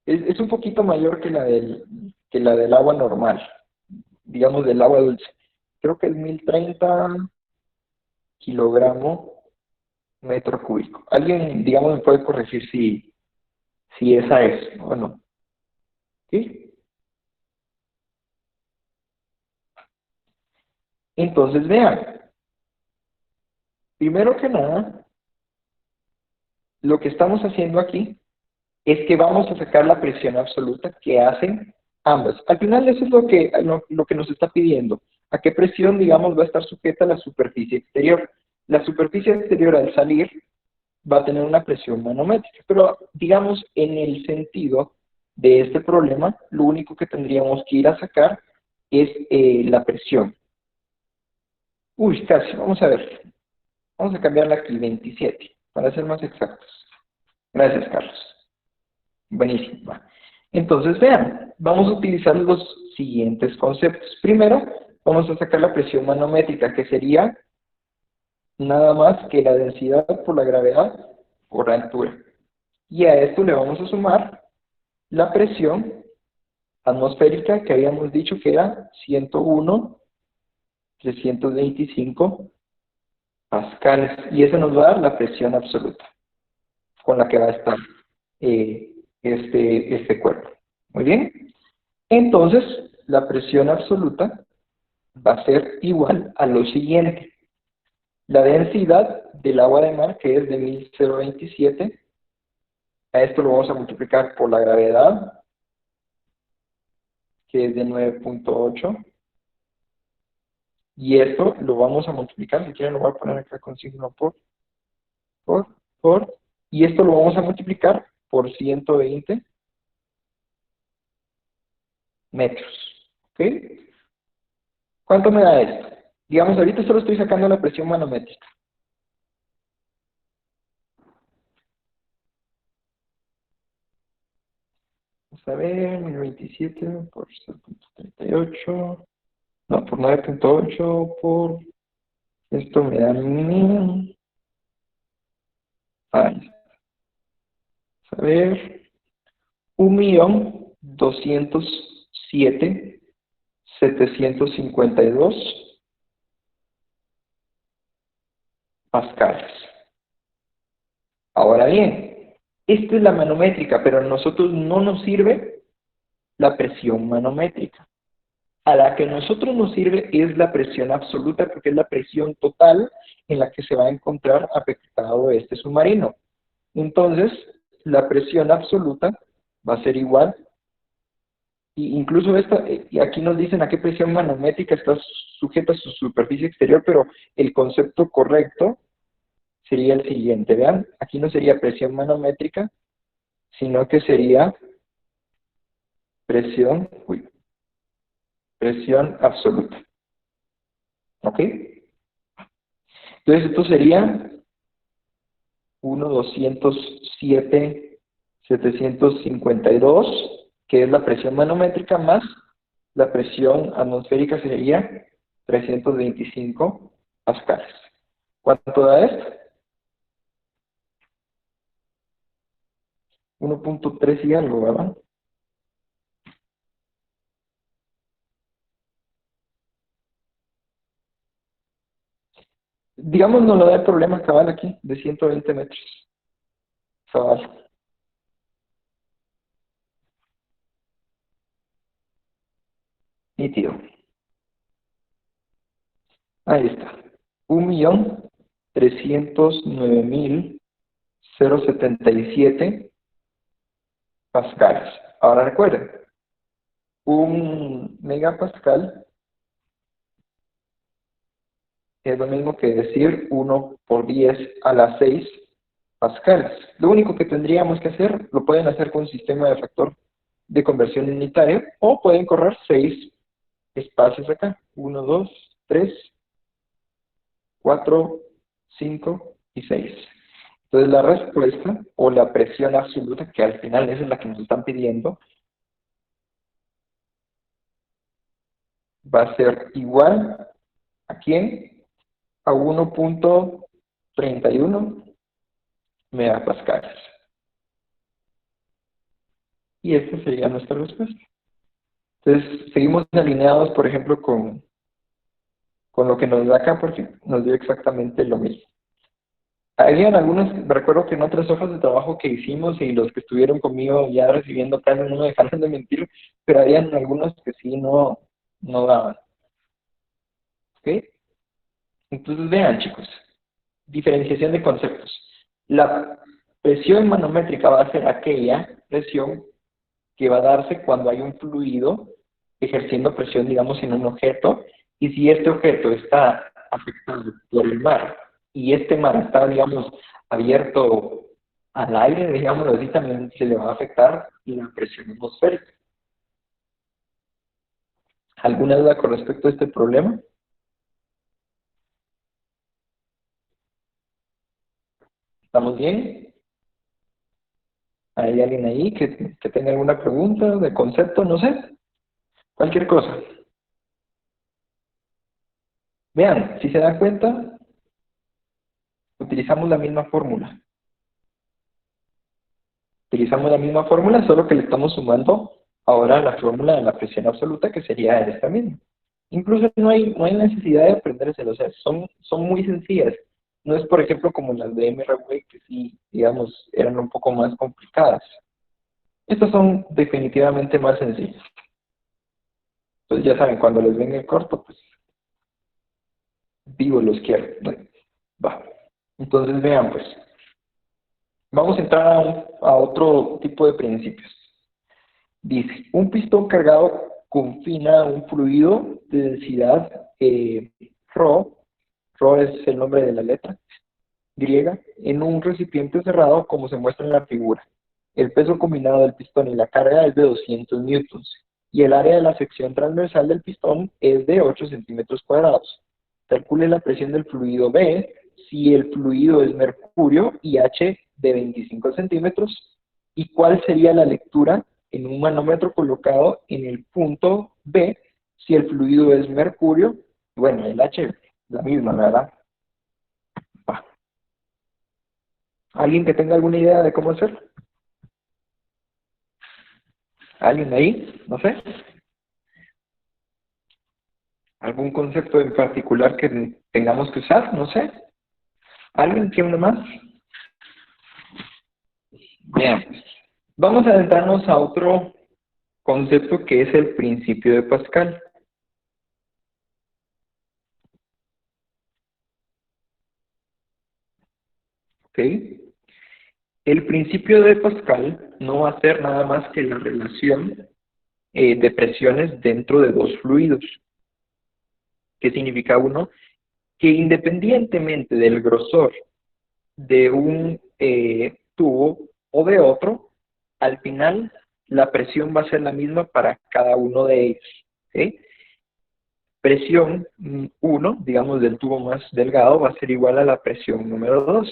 es un poquito mayor que la del agua normal, digamos del agua dulce. Creo que es 1030 kilogramos metro cúbico. Alguien, digamos, me puede corregir si esa es o no. ¿Sí? Entonces, vean, primero que nada, lo que estamos haciendo aquí es que vamos a sacar la presión absoluta que hacen ambas. Al final eso es lo que nos está pidiendo. ¿A qué presión, digamos, va a estar sujeta la superficie exterior? La superficie exterior al salir va a tener una presión manométrica, pero digamos en el sentido de este problema, lo único que tendríamos que ir a sacar es la presión. Uy, casi, vamos a ver. Vamos a cambiarla aquí, 27, para ser más exactos. Gracias, Carlos. Buenísimo. Va. Entonces, vean, vamos a utilizar los siguientes conceptos. Primero, vamos a sacar la presión manométrica, que sería nada más que la densidad por la gravedad por la altura. Y a esto le vamos a sumar la presión atmosférica, que habíamos dicho que era 101,325 pascales. Y eso nos va a dar la presión absoluta, con la que va a estar este cuerpo. Muy bien. Entonces, la presión absoluta va a ser igual a lo siguiente. La densidad del agua de mar, que es de 1027, a esto lo vamos a multiplicar por la gravedad, que es de 9.8, y esto lo vamos a multiplicar, si quieren lo voy a poner acá con signo por, y esto lo vamos a multiplicar por 120 metros. ¿Ok? ¿Cuánto me da esto? Digamos, ahorita solo estoy sacando la presión manométrica. Vamos a ver, 1027 por 0.38. No, por 9.8 por... Esto me da 1000. Ahí está. A ver, 1.207.752 pascales. Ahora bien, esta es la manométrica, pero a nosotros no nos sirve la presión manométrica. A la que a nosotros nos sirve es la presión absoluta, porque es la presión total en la que se va a encontrar afectado este submarino. Entonces, la presión absoluta va a ser igual, y incluso esta, y aquí nos dicen a qué presión manométrica está sujeta a su superficie exterior, pero el concepto correcto sería el siguiente. Vean, aquí no sería presión manométrica, sino que sería presión absoluta. ¿Ok? Entonces esto sería 1.207.752, que es la presión manométrica, más la presión atmosférica sería 325 pascales. ¿Cuánto da esto? 1.3 y algo, ¿verdad? Digamos, no lo da el problema cabal aquí, de 120 metros. Cabal. Nítido. Ahí está. 1.309.077 pascales. Ahora recuerden, un megapascal es lo mismo que decir 1 por 10 a la 6 pascales. Lo único que tendríamos que hacer, lo pueden hacer con un sistema de factor de conversión unitario, o pueden correr 6 espacios acá. 1, 2, 3, 4, 5 y 6. Entonces la respuesta, o la presión absoluta, que al final esa es la que nos están pidiendo, va a ser igual ¿a quién? A 1.31 megapascales. Y esta sería nuestra respuesta. Entonces, seguimos alineados, por ejemplo, con lo que nos da acá, porque nos dio exactamente lo mismo. Habían algunos, me recuerdo que en otras hojas de trabajo que hicimos, y los que estuvieron conmigo ya recibiendo clases no me dejaron de mentir, pero habían algunos que sí no daban. ¿Ok? Entonces, vean, chicos, diferenciación de conceptos. La presión manométrica va a ser aquella presión que va a darse cuando hay un fluido ejerciendo presión, digamos, en un objeto, y si este objeto está afectado por el mar, y este mar está, digamos, abierto al aire, digámoslo así, también se le va a afectar la presión atmosférica. ¿Alguna duda con respecto a este problema? ¿Estamos bien? ¿Hay alguien ahí que tenga alguna pregunta de concepto? No sé. Cualquier cosa. Vean, si se dan cuenta, utilizamos la misma fórmula. Utilizamos la misma fórmula, solo que le estamos sumando ahora la fórmula de la presión absoluta, que sería esta misma. Incluso no hay necesidad de aprendérselo, o sea, son muy sencillas. No es, por ejemplo, como las de MRV, que sí, digamos, eran un poco más complicadas. Estas son definitivamente más sencillas. Entonces ya saben, cuando les venga el corto, pues vivo los quiero. Va. Entonces vean, pues, vamos a entrar a otro tipo de principios. Dice, un pistón cargado confina un fluido de densidad ρ es el nombre de la letra griega, en un recipiente cerrado como se muestra en la figura. El peso combinado del pistón y la carga es de 200 newtons, y el área de la sección transversal del pistón es de 8 centímetros cuadrados. Calcule la presión del fluido B, si el fluido es mercurio, y H de 25 centímetros, y cuál sería la lectura en un manómetro colocado en el punto B si el fluido es mercurio. Bueno, el H, la misma, ¿verdad? Va. ¿Alguien que tenga alguna idea de cómo hacerlo? ¿Alguien ahí? No sé. ¿Algún concepto en particular que tengamos que usar? No sé. ¿Alguien tiene más? Bien. Vamos a adentrarnos a otro concepto que es el principio de Pascal. ¿Ok? El principio de Pascal no va a ser nada más que la relación de presiones dentro de dos fluidos. ¿Qué significa uno? Que independientemente del grosor de un tubo o de otro, al final la presión va a ser la misma para cada uno de ellos. ¿Ok? Presión 1, digamos del tubo más delgado, va a ser igual a la presión número 2.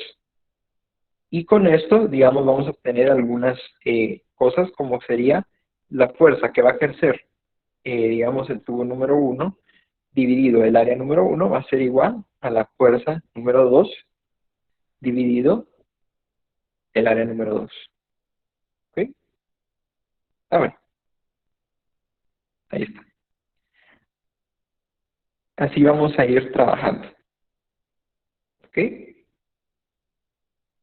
Y con esto, digamos, vamos a obtener algunas cosas como sería la fuerza que va a ejercer, digamos, el tubo número 1 dividido el área número 1 va a ser igual a la fuerza número 2 dividido el área número 2. ¿Ok? A ver, ahí está. Así vamos a ir trabajando. ¿Ok?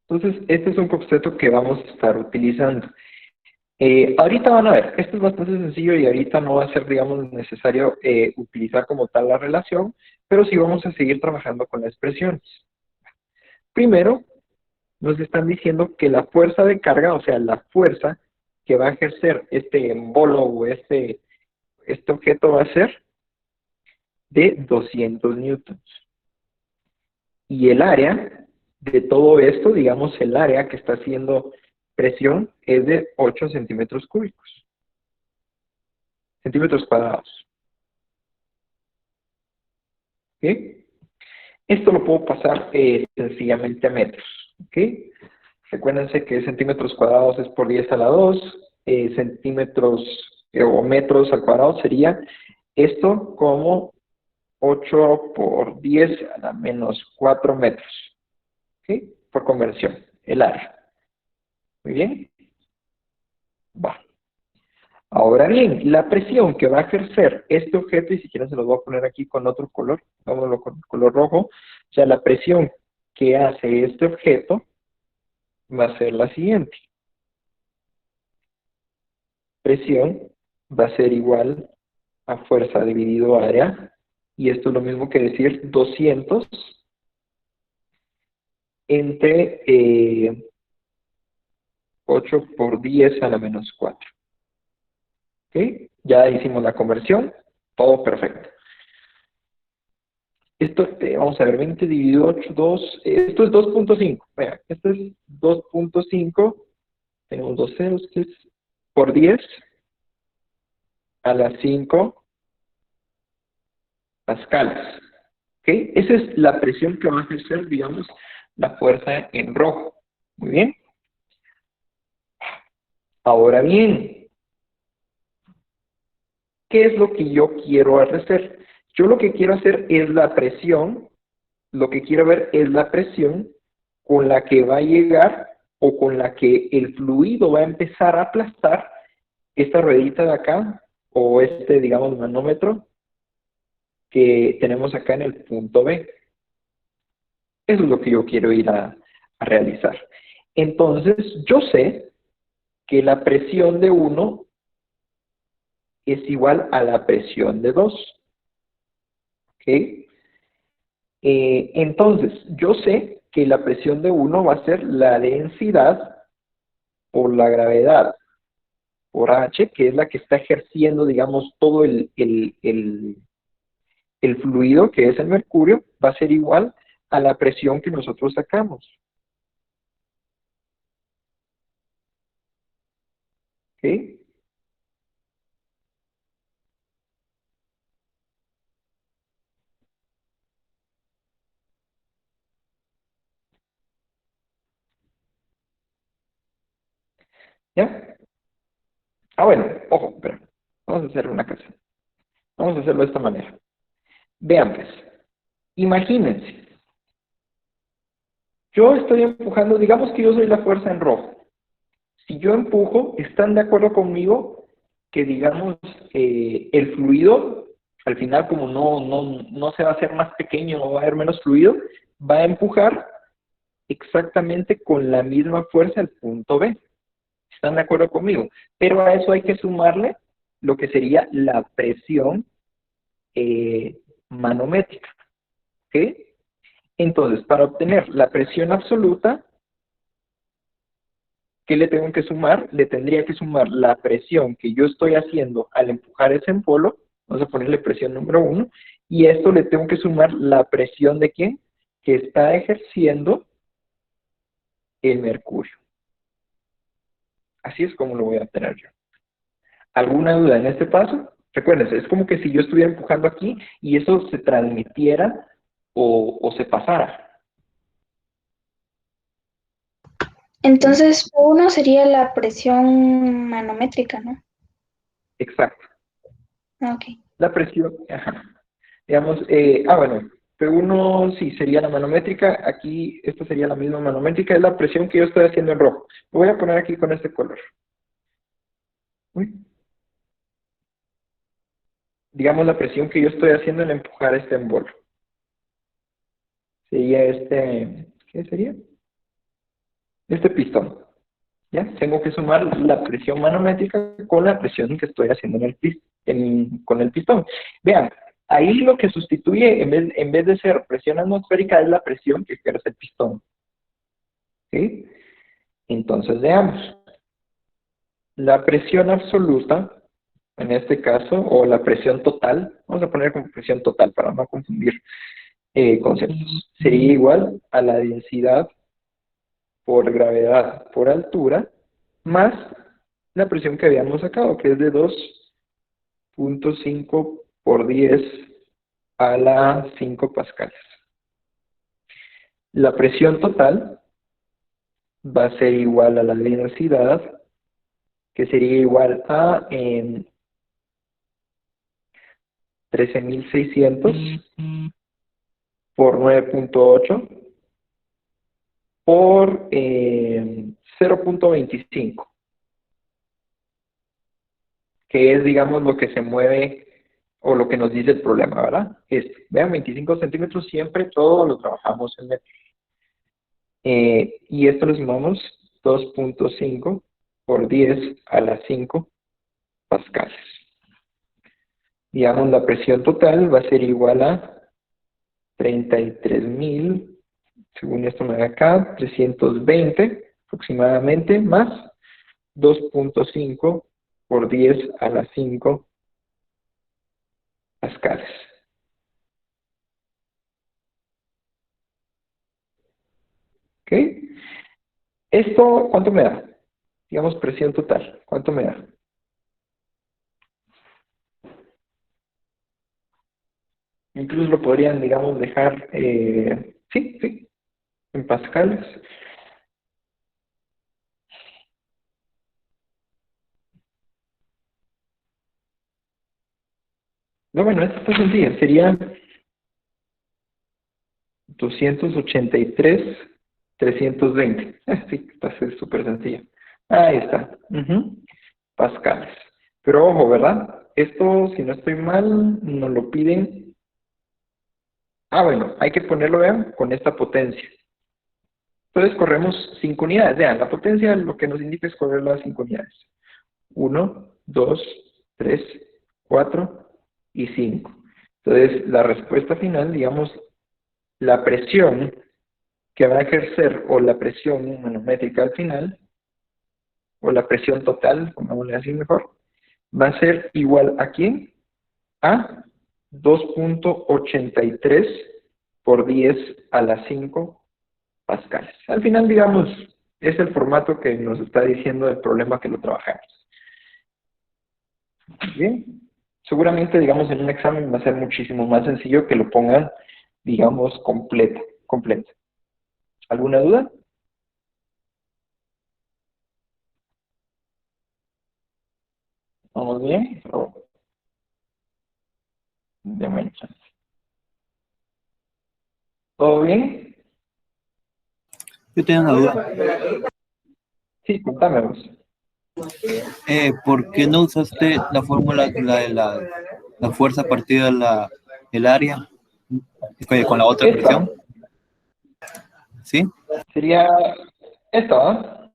Entonces, este es un concepto que vamos a estar utilizando. Ahorita van a ver, esto es bastante sencillo y ahorita no va a ser, digamos, necesario utilizar como tal la relación, pero sí vamos a seguir trabajando con las expresiones. Primero, nos están diciendo que la fuerza de carga, o sea, la fuerza que va a ejercer este bolo o este objeto va a ser de 200 newtons. Y el área de todo esto, digamos, el área que está haciendo presión es de 8 centímetros cúbicos. Centímetros cuadrados. ¿Ok? Esto lo puedo pasar sencillamente a metros. ¿Ok? Recuérdense que centímetros cuadrados es por 10 a la 2, centímetros o metros al cuadrado sería esto como 8 por 10 a la menos 4 metros. ¿Ok? Por conversión, el área. Muy bien. Va. Ahora bien, la presión que va a ejercer este objeto, y si quieren se los voy a poner aquí con otro color, vámonos con el color rojo, o sea, la presión que hace este objeto va a ser la siguiente. Presión va a ser igual a fuerza dividido área, y esto es lo mismo que decir 200 entre 8 por 10 a la menos 4. ¿Ok? Ya hicimos la conversión, todo perfecto. Esto, vamos a ver, 20 dividido 8, 2, esto es 2.5. Vean, esto es 2.5, tenemos dos ceros, que es por 10 a las 5 pascales. ¿Ok? Esa es la presión que va a ejercer, digamos, la fuerza en rojo. Muy bien. Ahora bien, ¿qué es lo que yo quiero hacer? Yo lo que quiero hacer es la presión, lo que quiero ver es la presión con la que va a llegar o con la que el fluido va a empezar a aplastar esta ruedita de acá o este, digamos, manómetro que tenemos acá en el punto B. Eso es lo que yo quiero ir a realizar. Entonces, yo sé que la presión de 1 es igual a la presión de 2. ¿Ok? Entonces, yo sé que la presión de 1 va a ser la densidad por la gravedad por H, que es la que está ejerciendo, digamos, todo el fluido, que es el mercurio, va a ser igual a la presión que nosotros sacamos. ¿Ok? ¿Ya? Bueno, ojo, espera. Vamos a hacer una cosa. Vamos a hacerlo de esta manera. Vean pues, imagínense. Yo estoy empujando, digamos que yo soy la fuerza en rojo. Si yo empujo, ¿están de acuerdo conmigo que, digamos, el fluido, al final, como no se va a hacer más pequeño, no va a haber menos fluido, va a empujar exactamente con la misma fuerza al punto B? ¿Están de acuerdo conmigo? Pero a eso hay que sumarle lo que sería la presión manométrica. ¿Ok? Entonces, para obtener la presión absoluta, ¿qué le tengo que sumar? Le tendría que sumar la presión que yo estoy haciendo al empujar ese polo. Vamos a ponerle presión número 1. Y esto le tengo que sumar la presión de ¿quién? Que está ejerciendo el mercurio. Así es como lo voy a obtener yo. ¿Alguna duda en este paso? Recuérdense, es como que si yo estuviera empujando aquí y eso se transmitiera o se pasara. Entonces, uno sería la presión manométrica, ¿no? Exacto. Ok. La presión, ajá. Digamos, bueno, P1 sí sería la manométrica. Aquí, esta sería la misma manométrica, es la presión que yo estoy haciendo en rojo. Lo voy a poner aquí con este color. Uy. Digamos la presión que yo estoy haciendo en empujar este embolo. Sería ¿qué sería? Este pistón. ¿Ya? Tengo que sumar la presión manométrica con la presión que estoy haciendo con el pistón. Vean, ahí lo que sustituye, en vez de ser presión atmosférica, es la presión que ejerce el pistón. ¿Sí? Entonces, veamos. La presión absoluta, en este caso, o la presión total, vamos a poner como presión total para no confundir conceptos, sería igual a la densidad por gravedad por altura, más la presión que habíamos sacado, que es de 2.5 por 10 a la 5 pascales. La presión total va a ser igual a la densidad, que sería igual a 13.600 por 9.8 por 0.25. Que es, digamos, lo que se mueve o lo que nos dice el problema, ¿verdad? Vean, 25 centímetros siempre todo lo trabajamos en metros. Y esto lo sumamos 2.5 por 10 a la 5 pascales. Digamos, la presión total va a ser igual a 33.000, según esto me da acá, 320 aproximadamente, más 2.5 por 10 a la 5 pascales. ¿Ok? ¿Esto cuánto me da? Digamos, presión total. ¿Cuánto me da? Incluso lo podrían, digamos, dejar, sí, en pascales. No, bueno, esta está sencilla. Sería 283.320. Sí, está súper sencilla. Ahí está. Pascales. Pero ojo, ¿verdad? Esto, si no estoy mal, nos lo piden. Bueno, hay que ponerlo, vean, con esta potencia. Entonces corremos 5 unidades. Vean, la potencia lo que nos indica es correr las 5 unidades. 1, 2, 3, 4 y 5. Entonces, la respuesta final, digamos, la presión que va a ejercer, o la presión manométrica al final, o la presión total, pongámosle así mejor, va a ser igual a ¿quién? A 2.83 por 10 a la 5 pascales. Al final, digamos, es el formato que nos está diciendo el problema que lo trabajamos. Bien, seguramente, digamos, en un examen va a ser muchísimo más sencillo que lo pongan, digamos, completo. ¿Alguna duda? ¿Vamos bien? Deme un chance. ¿Todo bien? Yo tengo una duda. Sí, contame vos. ¿Por qué no usaste la fórmula, la de la fuerza partida el área con la otra Esta presión? ¿Sí? sería esta, ¿va?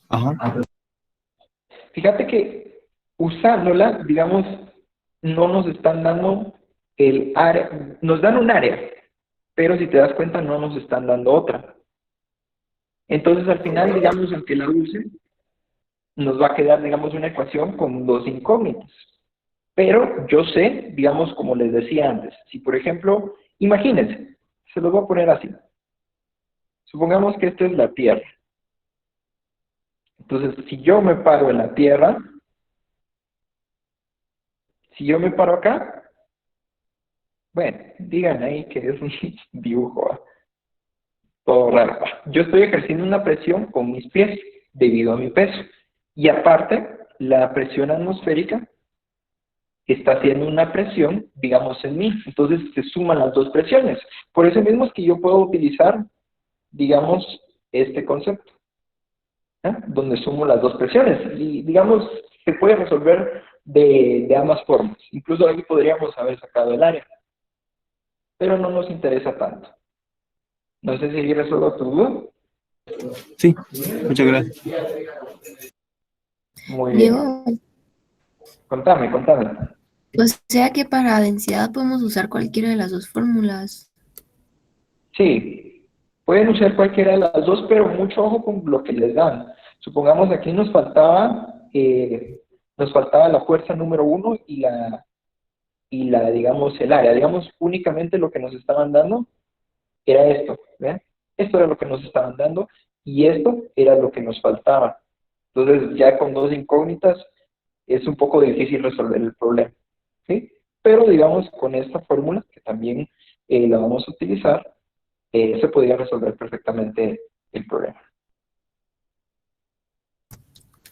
Ajá. Fíjate que usándola, digamos, no nos están dando el área, nos dan un área, pero si te das cuenta no nos están dando otra. Entonces al final, digamos, aunque la use, nos va a quedar, digamos, una ecuación con dos incógnitas. Pero yo sé, digamos, como les decía antes, si por ejemplo, imagínense, se los voy a poner así. Supongamos que esta es la Tierra. Entonces, si yo me paro en la Tierra, si yo me paro acá, bueno, digan ahí que es un dibujo, ¿va? Todo raro. Yo estoy ejerciendo una presión con mis pies debido a mi peso. Y aparte, la presión atmosférica está haciendo una presión, digamos, en mí. Entonces se suman las dos presiones. Por eso mismo es que yo puedo utilizar, digamos, este concepto, ¿eh? Donde sumo las dos presiones. Y, digamos, se puede resolver de ambas formas. Incluso aquí podríamos haber sacado el área. Pero no nos interesa tanto. No sé si resuelvo tu duda. Sí, muchas gracias. Muy bien. Diego, Contame. o sea que para densidad podemos usar cualquiera de las dos fórmulas. Sí, pueden usar cualquiera de las dos, pero mucho ojo con lo que les dan. Supongamos aquí nos faltaba la fuerza número 1 y la, digamos, el área. Digamos, únicamente lo que nos estaban dando era esto, ¿ven? Esto era lo que nos estaban dando y esto era lo que nos faltaba. Entonces, ya con dos incógnitas es un poco difícil resolver el problema, ¿sí? Pero, digamos, con esta fórmula, que también la vamos a utilizar, se podría resolver perfectamente el problema.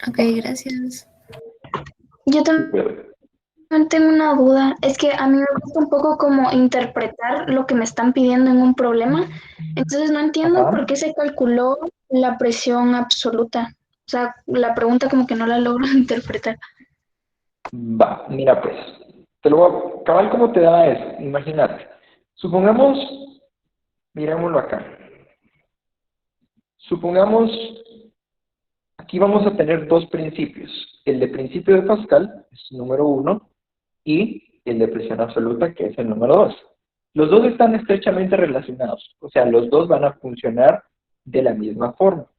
Ok, gracias. Yo también tengo una duda. Es que a mí me gusta un poco como interpretar lo que me están pidiendo en un problema. Entonces no entiendo Ajá. por qué se calculó la presión absoluta. O sea, la pregunta como que no la logro interpretar. Va, mira pues, te lo voy a cabal como te da eso, imagínate. Supongamos, mirémoslo acá. Supongamos, aquí vamos a tener dos principios. El de principio de Pascal, es número 1, y el de presión absoluta, que es el número 2. Los dos están estrechamente relacionados, o sea, los dos van a funcionar de la misma forma.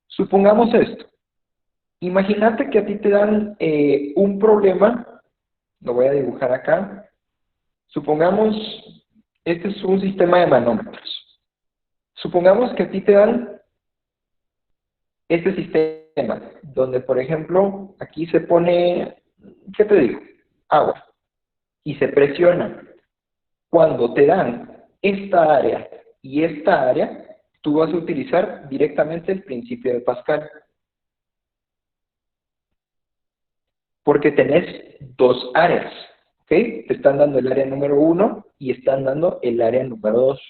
Supongamos esto. Imagínate que a ti te dan un problema, lo voy a dibujar acá. Supongamos, este es un sistema de manómetros. Supongamos que a ti te dan este sistema, donde por ejemplo, aquí se pone, ¿qué te digo? Agua, y se presiona. Cuando te dan esta área y esta área, tú vas a utilizar directamente el principio de Pascal. Porque tenés dos áreas, ¿ok? Te están dando el área número 1 y están dando el área número 2.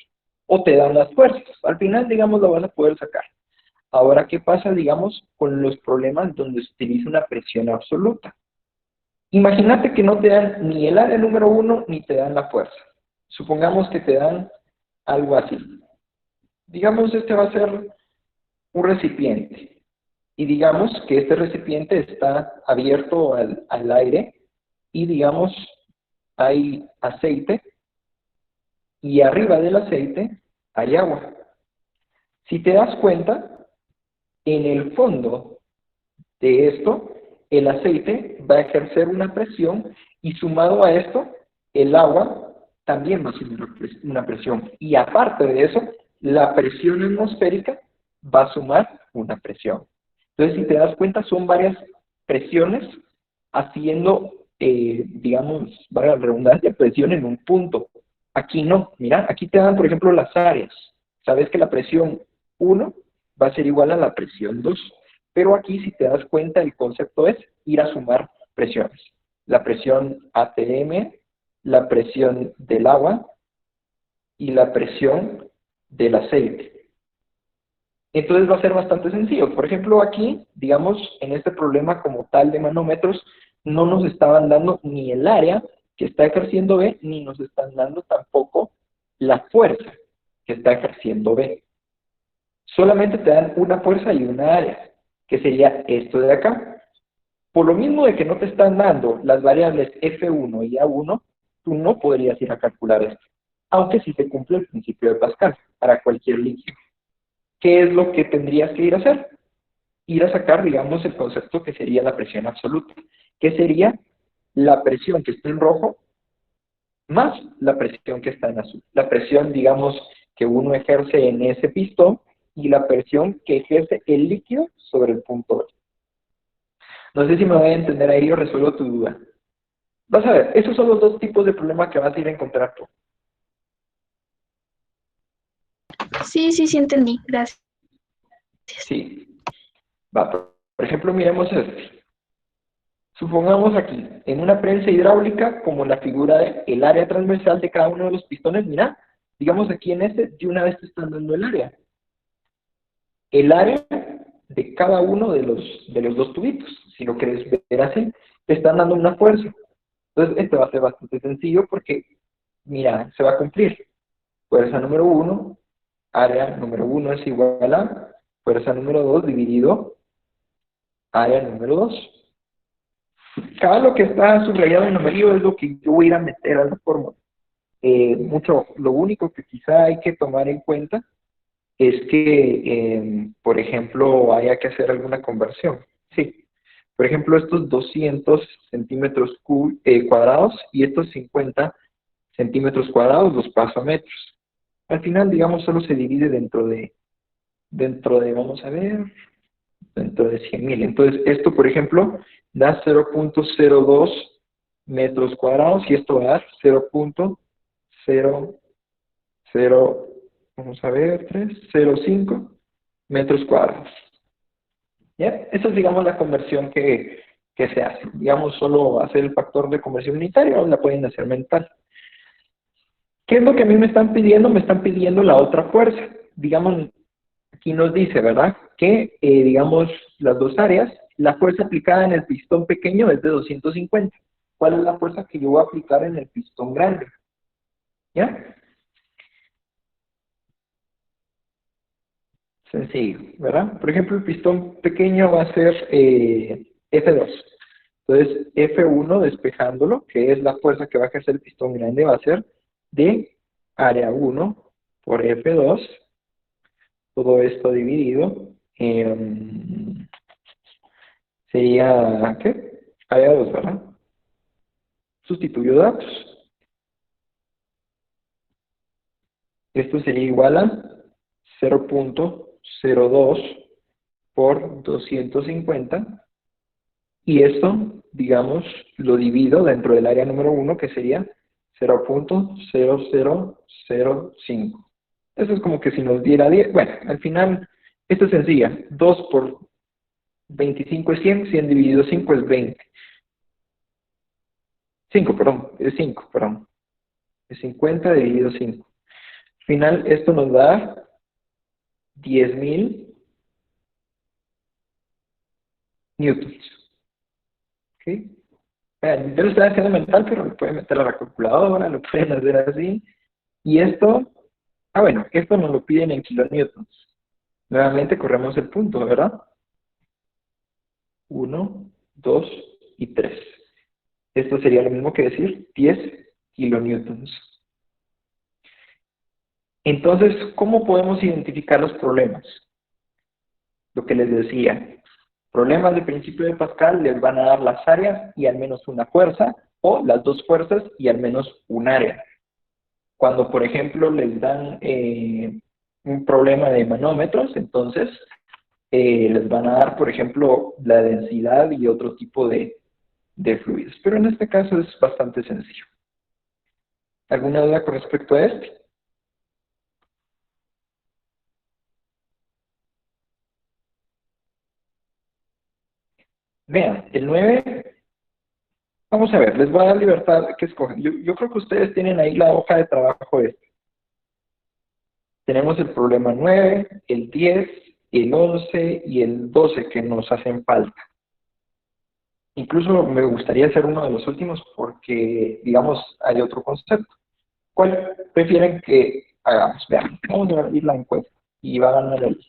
O te dan las fuerzas. Al final, digamos, lo vas a poder sacar. Ahora, ¿qué pasa, digamos, con los problemas donde se utiliza una presión absoluta? Imagínate que no te dan ni el área número 1 ni te dan la fuerza. Supongamos que te dan algo así. Digamos, este va a ser un recipiente. Y digamos que este recipiente está abierto al aire y digamos hay aceite y arriba del aceite hay agua. Si te das cuenta, en el fondo de esto, el aceite va a ejercer una presión y sumado a esto, el agua también va a hacer una presión. Y aparte de eso, la presión atmosférica va a sumar una presión. Entonces, si te das cuenta, son varias presiones haciendo, digamos, valga la redundancia, presión en un punto. Aquí no, mira, aquí te dan, por ejemplo, las áreas. Sabes que la presión 1 va a ser igual a la presión 2, Pero aquí, si te das cuenta, el concepto es ir a sumar presiones. La presión ATM, la presión del agua y la presión del aceite. Entonces va a ser bastante sencillo. Por ejemplo, aquí, digamos, en este problema como tal de manómetros, no nos estaban dando ni el área que está ejerciendo B, ni nos están dando tampoco la fuerza que está ejerciendo B. Solamente te dan una fuerza y una área, que sería esto de acá. Por lo mismo de que no te están dando las variables F1 y A1, tú no podrías ir a calcular esto, aunque sí te cumple el principio de Pascal para cualquier líquido. ¿Qué es lo que tendrías que ir a hacer? Ir a sacar, digamos, el concepto que sería la presión absoluta, que sería la presión que está en rojo más la presión que está en azul. La presión, digamos, que uno ejerce en ese pistón y la presión que ejerce el líquido sobre el punto B. No sé si me voy a entender ahí o resuelvo tu duda. Vas a ver, esos son los dos tipos de problemas que vas a ir a encontrar tú. Sí, sí, sí entendí. Gracias. Sí. Va, por ejemplo, miremos este. Supongamos aquí, en una prensa hidráulica, como la figura del área transversal de cada uno de los pistones, mira, digamos aquí en este, de una vez te están dando el área. El área de cada uno de los dos tubitos, si lo quieres ver así, te están dando una fuerza. Entonces, esto va a ser bastante sencillo porque, mira, se va a cumplir. Fuerza número 1, área número 1 es igual a fuerza número 2 dividido área número 2. Cada lo que está subrayado en amarillo es lo que yo voy a ir a meter a la fórmula. Lo único que quizá hay que tomar en cuenta es que, por ejemplo, haya que hacer alguna conversión. Sí. Por ejemplo, estos 200 centímetros cuadrados y estos 50 centímetros cuadrados los paso a metros. Al final, digamos, solo se divide dentro de, vamos a ver, dentro de 100.000. Entonces, esto, por ejemplo, da 0.02 metros cuadrados y esto va a dar 0.00, vamos a ver, 305 metros cuadrados. ¿Ya? Esa es, digamos, la conversión que se hace. Digamos, solo hacer el factor de conversión unitaria o la pueden hacer mental. ¿Qué es lo que a mí me están pidiendo? Me están pidiendo la otra fuerza. Digamos, aquí nos dice, ¿verdad? Que, digamos, las dos áreas, la fuerza aplicada en el pistón pequeño es de 250. ¿Cuál es la fuerza que yo voy a aplicar en el pistón grande? ¿Ya? Sencillo, ¿verdad? Por ejemplo, el pistón pequeño va a ser F2. Entonces, F1 despejándolo, que es la fuerza que va a ejercer el pistón grande, va a ser de área 1 por F2. Todo esto dividido sería, ¿qué? Área 2, ¿verdad? Sustituyo datos. Esto sería igual a 0.02 por 250. Y esto, digamos, lo divido dentro del área número 1, que sería 0.0005. Eso es como que si nos diera 10. Bueno, al final, esto es sencilla. 2 por 25 es 100, 100 dividido 5 es 20. 5, perdón, es 5, perdón. Es 50 dividido 5. Al final, esto nos da 10.000 newtons. ¿Ok? Yo lo estoy haciendo mental, pero lo pueden meter a la calculadora, lo pueden hacer así. Y esto, bueno, esto nos lo piden en kilonewtons. Nuevamente corremos el punto, ¿verdad? 1, 2 y 3. Esto sería lo mismo que decir 10 kilonewtons. Entonces, ¿cómo podemos identificar los problemas? Lo que les decía, problemas de principio de Pascal les van a dar las áreas y al menos una fuerza, o las dos fuerzas y al menos un área. Cuando, por ejemplo, les dan un problema de manómetros, entonces les van a dar, por ejemplo, la densidad y otro tipo de fluidos. Pero en este caso es bastante sencillo. ¿Alguna duda con respecto a esto? Vean, el 9, vamos a ver, les voy a dar libertad que escojan. Yo creo que ustedes tienen ahí la hoja de trabajo esta. Tenemos el problema 9, el 10, el 11 y el 12 que nos hacen falta. Incluso me gustaría hacer uno de los últimos porque, digamos, hay otro concepto. ¿Cuál prefieren que hagamos? Vean, vamos a abrir la encuesta y va a ganar el...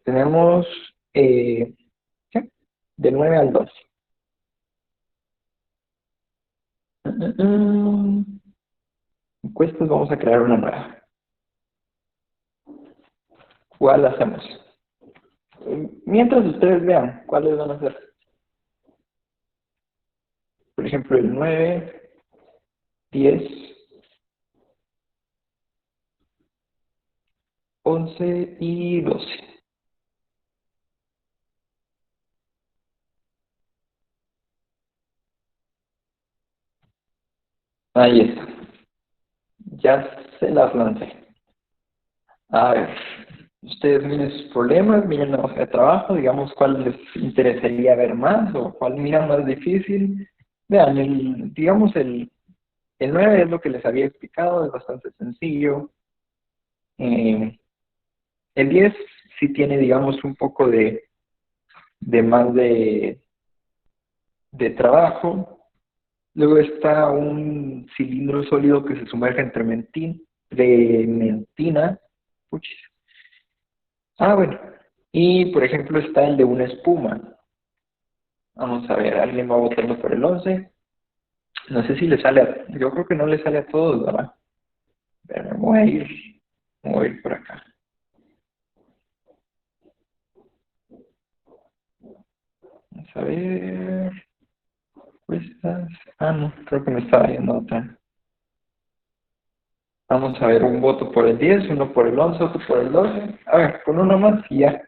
Tenemos ¿qué? De 9 al 12. Encuestas, vamos a crear una nueva. ¿Cuál hacemos? Mientras ustedes vean, ¿cuáles van a hacer? Por ejemplo, el 9, 10, 11 y 12. Ahí está. Ya se las lancé. A ver, ustedes miren sus problemas, miren la hoja de trabajo, digamos cuál les interesaría ver más o cuál miran más difícil. Vean, digamos el 9 es lo que les había explicado, es bastante sencillo. El 10 sí tiene, digamos, un poco de más de trabajo. Luego está un cilindro sólido que se sumerge entre mentina. Puchis. Bueno. Y, por ejemplo, está el de una espuma. Vamos a ver, alguien va votando por el 11. No sé si le sale yo creo que no le sale a todos, ¿verdad? Pero me voy a ir por acá. Vamos a ver. Encuestas. No, creo que me estaba yendo otra. Vamos a ver, un voto por el 10, uno por el 11, otro por el 12. A ver, con uno más y ya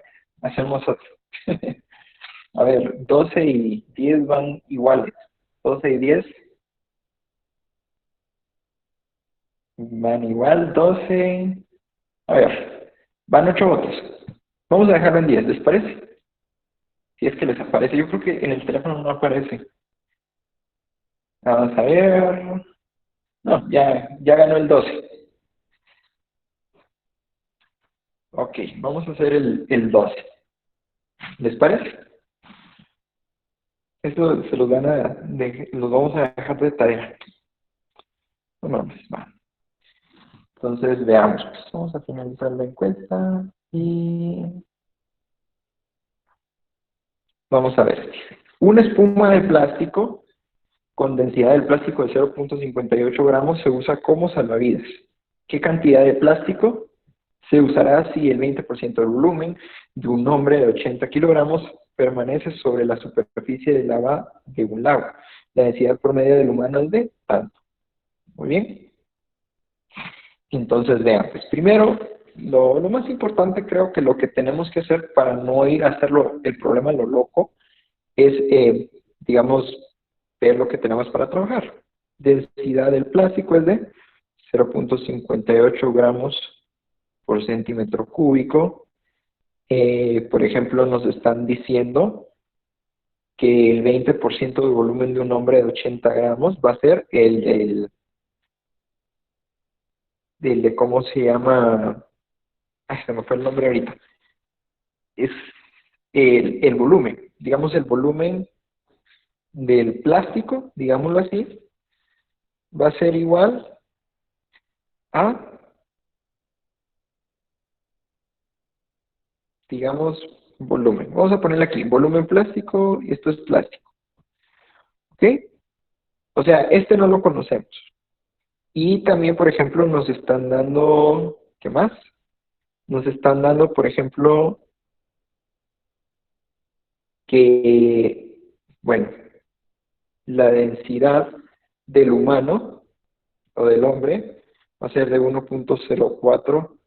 hacemos otro. A ver, 12 y 10 van iguales. 12 y 10 van igual. 12. A ver, van 8 votos. Vamos a dejarlo en 10, ¿les parece? Si es que les aparece. Yo creo que en el teléfono no aparece. Vamos a ver. No, ya ganó el 12. Ok, vamos a hacer el 12. ¿Les parece? Esto se los los vamos a dejar de tarea. Bueno, pues va. Entonces veamos. Pues, vamos a finalizar la encuesta y vamos a ver. Una espuma de plástico con densidad del plástico de 0.58 gramos se usa como salvavidas. ¿Qué cantidad de plástico se usará si el 20% del volumen de un hombre de 80 kilogramos permanece sobre la superficie del agua de un lago? La densidad promedio del humano es de tanto. Muy bien. Entonces, vean, pues primero, lo más importante creo que lo que tenemos que hacer para no ir a hacerlo el problema lo loco es, digamos, ver lo que tenemos para trabajar. Densidad del plástico es de 0.58 gramos por centímetro cúbico. Por ejemplo, nos están diciendo que el 20% del volumen de un hombre de 80 gramos va a ser el de ¿cómo se llama? Se me fue el nombre ahorita. Es el volumen, digamos el volumen del plástico, digámoslo así, va a ser igual a, digamos, volumen. Vamos a ponerle aquí, volumen plástico, y esto es plástico. ¿Ok? O sea, este no lo conocemos. Y también, por ejemplo, nos están dando, ¿qué más? Nos están dando, por ejemplo, que, bueno, la densidad del humano o del hombre va a ser de 1.04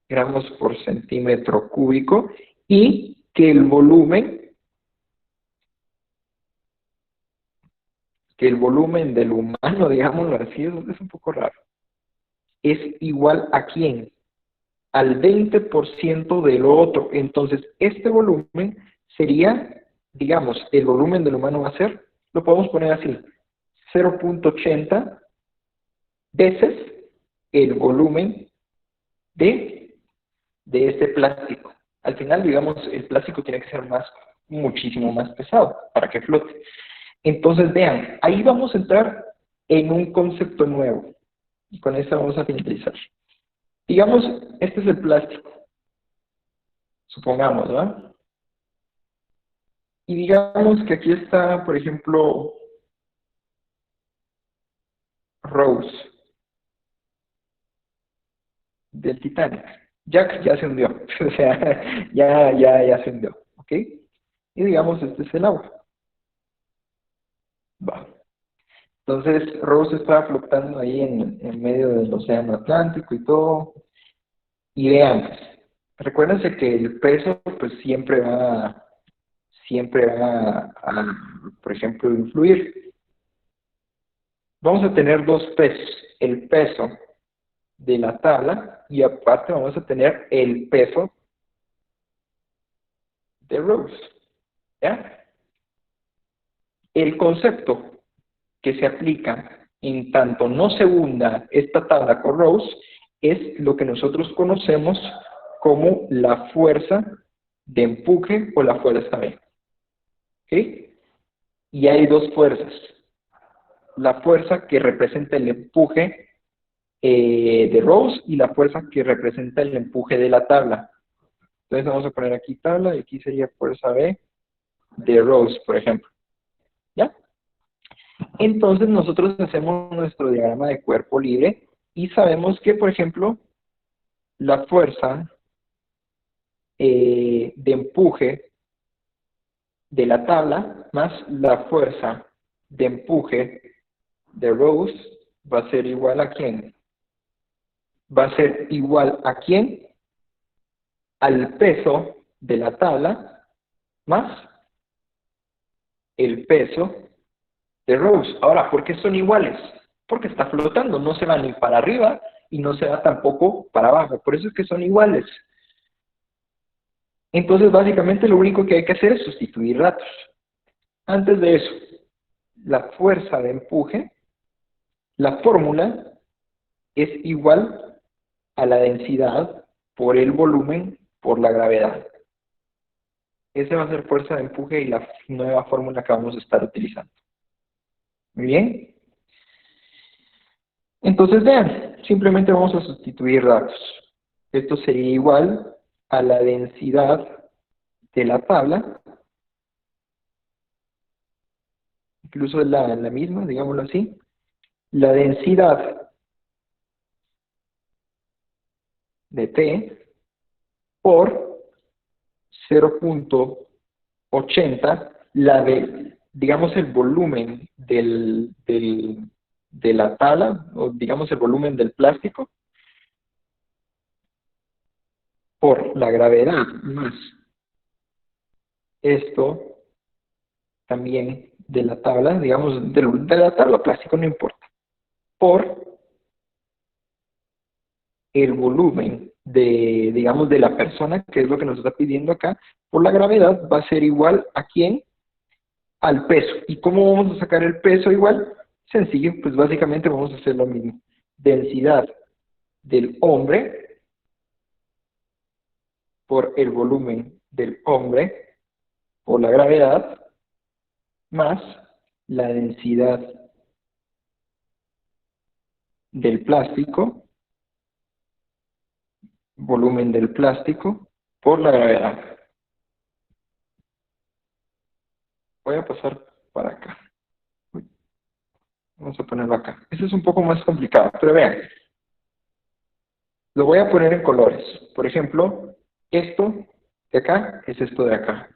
gramos por centímetro cúbico y que el volumen del humano, digámoslo así, es un poco raro, es igual a ¿quién? Al 20% del otro. Entonces, este volumen sería digamos, el volumen del humano va a ser, lo podemos poner así, 0.80 veces el volumen de este plástico. Al final, digamos, el plástico tiene que ser muchísimo más pesado para que flote. Entonces, vean, ahí vamos a entrar en un concepto nuevo. Y con esto vamos a finalizar. Digamos, este es el plástico. Supongamos, ¿verdad? Y digamos que aquí está, por ejemplo, Rose del Titanic. Jack ya se hundió, o sea, ya se hundió, ¿ok? Y digamos, este es el agua. Va. Entonces, Rose está flotando ahí en medio del océano Atlántico y todo. Y vean, recuérdense que el peso, pues siempre va a, por ejemplo, influir. Vamos a tener dos pesos, el peso de la tabla y aparte vamos a tener el peso de Rose, ¿ya? El concepto que se aplica en tanto no se hunda esta tabla con Rose es lo que nosotros conocemos como la fuerza de empuje o la fuerza B. ¿Ok? Y hay dos fuerzas. La fuerza que representa el empuje de Rose y la fuerza que representa el empuje de la tabla. Entonces vamos a poner aquí tabla y aquí sería fuerza B de Rose, por ejemplo. ¿Ya? Entonces nosotros hacemos nuestro diagrama de cuerpo libre y sabemos que, por ejemplo, la fuerza de empuje de la tabla más la fuerza de empuje de Rose va a ser igual a ¿quién? Va a ser igual a ¿quién? Al peso de la tabla más el peso de Rose. Ahora, ¿por qué son iguales? Porque está flotando, no se va ni para arriba y no se va tampoco para abajo. Por eso es que son iguales. Entonces, básicamente, lo único que hay que hacer es sustituir datos. Antes de eso, la fuerza de empuje, la fórmula es igual a la densidad por el volumen por la gravedad. Esa va a ser fuerza de empuje y la nueva fórmula que vamos a estar utilizando. Muy bien. Entonces, vean, simplemente vamos a sustituir datos. Esto sería igual a la densidad de la tabla, incluso es la misma, digámoslo así, la densidad de T por 0.80, digamos, el volumen de la tabla, o digamos el volumen del plástico, por la gravedad más esto también de la tabla, digamos, de la tabla plástico, no importa, por el volumen digamos, de la persona, que es lo que nos está pidiendo acá, por la gravedad va a ser igual a ¿quién? Al peso. ¿Y cómo vamos a sacar el peso igual? Sencillo, pues básicamente vamos a hacer lo mismo. Densidad del hombre por el volumen del hombre por la gravedad más la densidad del plástico, volumen del plástico por la gravedad. Voy a pasar para acá. Vamos a ponerlo acá. Eso es un poco más complicado, pero vean. Lo voy a poner en colores. Por ejemplo, esto de acá es esto de acá.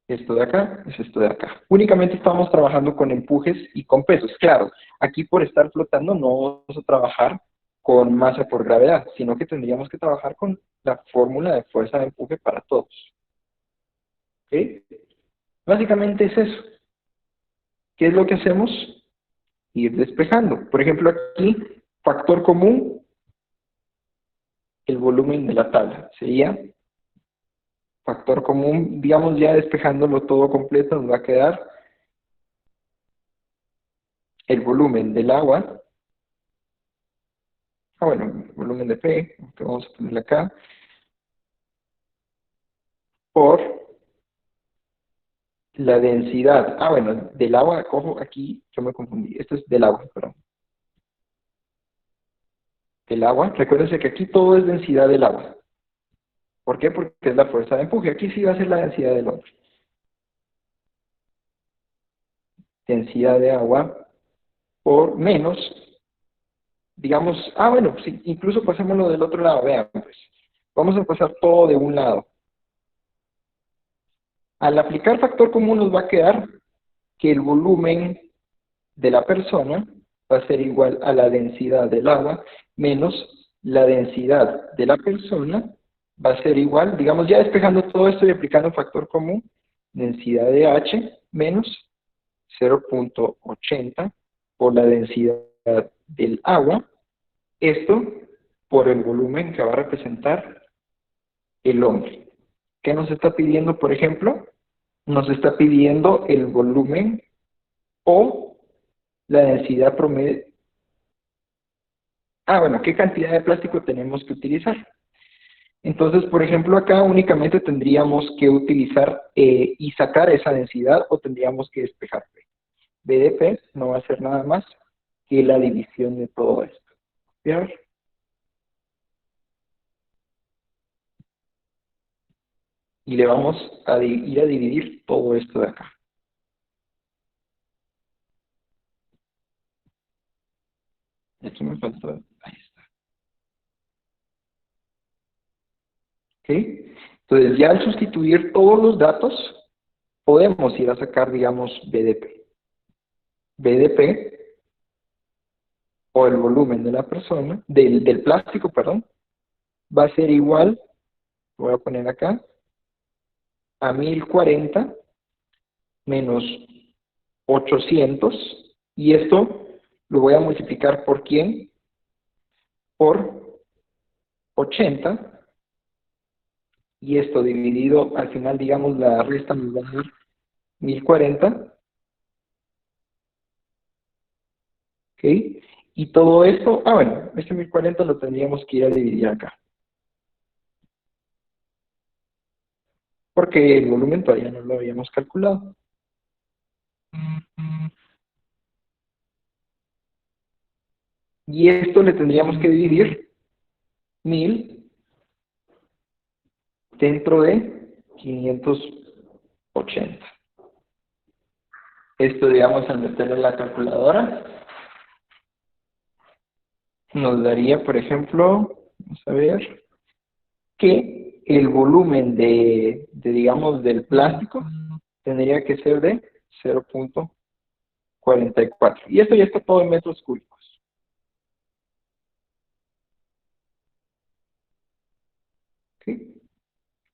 Esto de acá es esto de acá. Únicamente estamos trabajando con empujes y con pesos. Claro, aquí por estar flotando no vamos a trabajar con masa por gravedad, sino que tendríamos que trabajar con la fórmula de fuerza de empuje para todos. ¿Ok? Básicamente es eso. ¿Qué es lo que hacemos? Ir despejando. Por ejemplo, aquí, factor común, el volumen de la tabla. Sería factor común, digamos ya despejándolo todo completo, nos va a quedar el volumen del agua, bueno, volumen de P, que vamos a ponerle acá, por la densidad, bueno, del agua, cojo aquí, yo me confundí, esto es del agua, perdón. Del agua, recuérdense que aquí todo es densidad del agua. ¿Por qué? Porque es la fuerza de empuje, aquí sí va a ser la densidad del hombre. Densidad de agua por menos, digamos, bueno, sí, incluso pasémoslo del otro lado, vean, pues, vamos a pasar todo de un lado. Al aplicar factor común nos va a quedar que el volumen de la persona va a ser igual a la densidad del agua menos la densidad de la persona va a ser igual, digamos ya despejando todo esto y aplicando factor común, densidad de H menos 0.80 por la densidad del agua, esto por el volumen que va a representar el hombre. ¿Qué nos está pidiendo, por ejemplo? Nos está pidiendo el volumen o la densidad promedio. Bueno, ¿qué cantidad de plástico tenemos que utilizar? Entonces, por ejemplo, acá únicamente tendríamos que utilizar y sacar esa densidad o tendríamos que despejar P. B de P no va a ser nada más que la división de todo esto. ¿Bien? Y le vamos a ir a dividir todo esto de acá. Aquí me faltó, ahí está. ¿Ok? Entonces ya al sustituir todos los datos, podemos ir a sacar, digamos, BDP. BDP, o el volumen de la persona, del plástico, perdón, va a ser igual, lo voy a poner acá, a 1040 menos 800, y esto lo voy a multiplicar por ¿quién? Por 80, y esto dividido, al final, digamos, la resta nos va a dar 1040, ¿ok? Y todo esto, bueno, este 1040 lo tendríamos que ir a dividir acá. Porque el volumen todavía no lo habíamos calculado. Y esto le tendríamos que dividir 1000 dentro de 580. Esto, digamos, al meterlo en la calculadora, nos daría, por ejemplo, vamos a ver, que el volumen digamos, del plástico tendría que ser de 0.44. Y esto ya está todo en metros cúbicos. ¿Sí?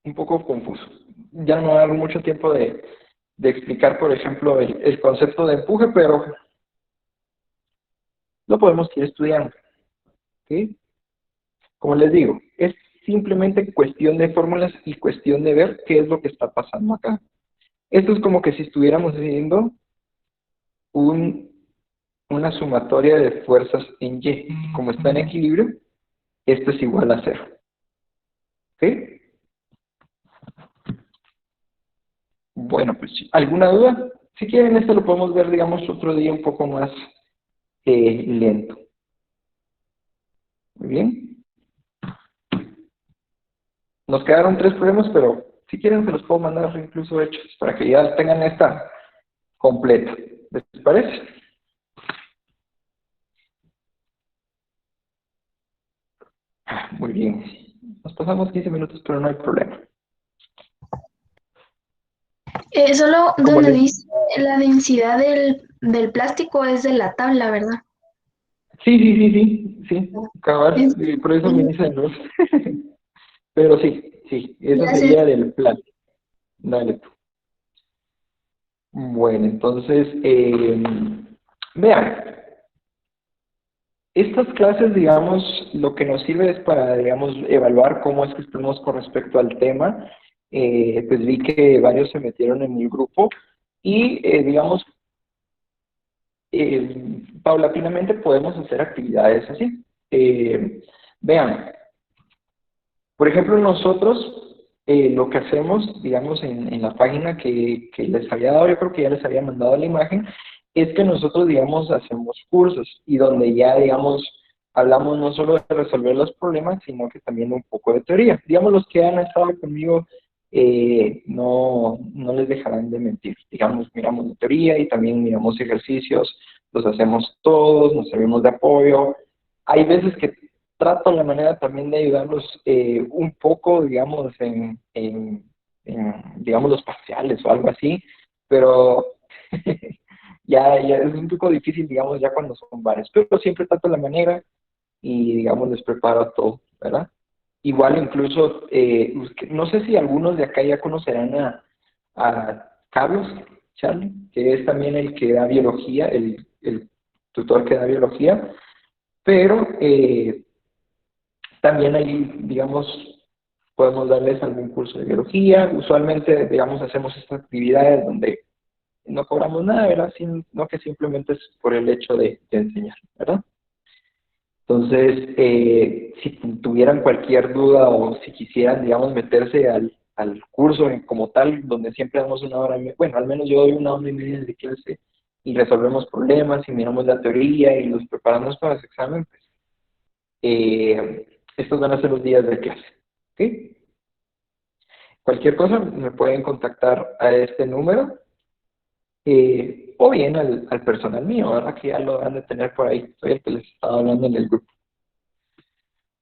Un poco confuso. Ya no va a dar mucho tiempo de explicar, por ejemplo, el concepto de empuje, pero lo podemos ir estudiando. ¿Sí? Como les digo, es simplemente cuestión de fórmulas y cuestión de ver qué es lo que está pasando acá. Esto es como que si estuviéramos haciendo una sumatoria de fuerzas en Y. Como está en equilibrio, esto es igual a 0. ¿Ok? Bueno, pues, ¿alguna duda? Si quieren, esto lo podemos ver, digamos, otro día un poco más lento. Muy bien. Nos quedaron 3 problemas, pero si quieren se los puedo mandar incluso hechos para que ya tengan esta completa. ¿Les parece? Muy bien. Nos pasamos 15 minutos, pero no hay problema. Solo ¿Cómo donde les- dice la densidad del plástico es de la tabla, ¿verdad? Sí. Cabal, y por eso me dicen los. Pero sí, eso Gracias. sería del plan. Dale tú. Bueno, entonces, vean, estas clases, digamos, lo que nos sirve es para, digamos, evaluar cómo es que estamos con respecto al tema pues vi que varios se metieron en el grupo y, digamos, paulatinamente podemos hacer actividades así. Vean, por ejemplo, nosotros lo que hacemos, digamos, en la página que les había dado, yo creo que ya les había mandado la imagen, es que nosotros, digamos, hacemos cursos y donde ya, digamos, hablamos no solo de resolver los problemas, sino que también un poco de teoría. Digamos, los que han estado conmigo no les dejarán de mentir. Digamos, miramos la teoría y también miramos ejercicios, los hacemos todos, nos servimos de apoyo. Hay veces que trato la manera también de ayudarlos un poco, digamos, digamos, los parciales o algo así, pero ya es un poco difícil, digamos, ya cuando son varios, pero siempre trato la manera y, digamos, les preparo todo, ¿verdad? Igual incluso, no sé si algunos de acá ya conocerán a Carlos, Charlie, que es también el que da biología, el tutor que da biología, pero también ahí, digamos, podemos darles algún curso de biología. Usualmente, digamos, hacemos estas actividades donde no cobramos nada, ¿verdad? Sino que simplemente es por el hecho de enseñar, ¿verdad? Entonces, si tuvieran cualquier duda o si quisieran, digamos, meterse al curso como tal, donde siempre damos una hora, bueno, al menos yo doy una hora y media de clase y resolvemos problemas y miramos la teoría y los preparamos para los exámenes, pues, estos van a ser los días de clase, ¿ok? Cualquier cosa me pueden contactar a este número o bien al personal mío, ¿verdad? Que ya lo van de tener por ahí. Soy el que les estaba hablando en el grupo.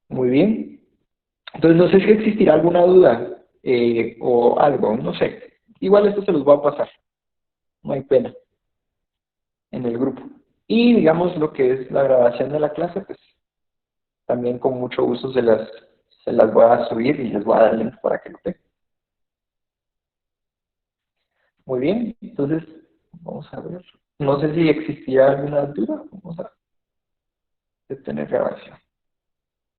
Muy bien. Entonces, no sé si existirá alguna duda o algo, no sé. Igual esto se los voy a pasar. No hay pena en el grupo. Y digamos lo que es la grabación de la clase, pues también con mucho gusto se las voy a subir y les voy a dar link para que lo tengan. Muy bien, entonces vamos a ver. No sé si existía alguna duda. Vamos a detener grabación.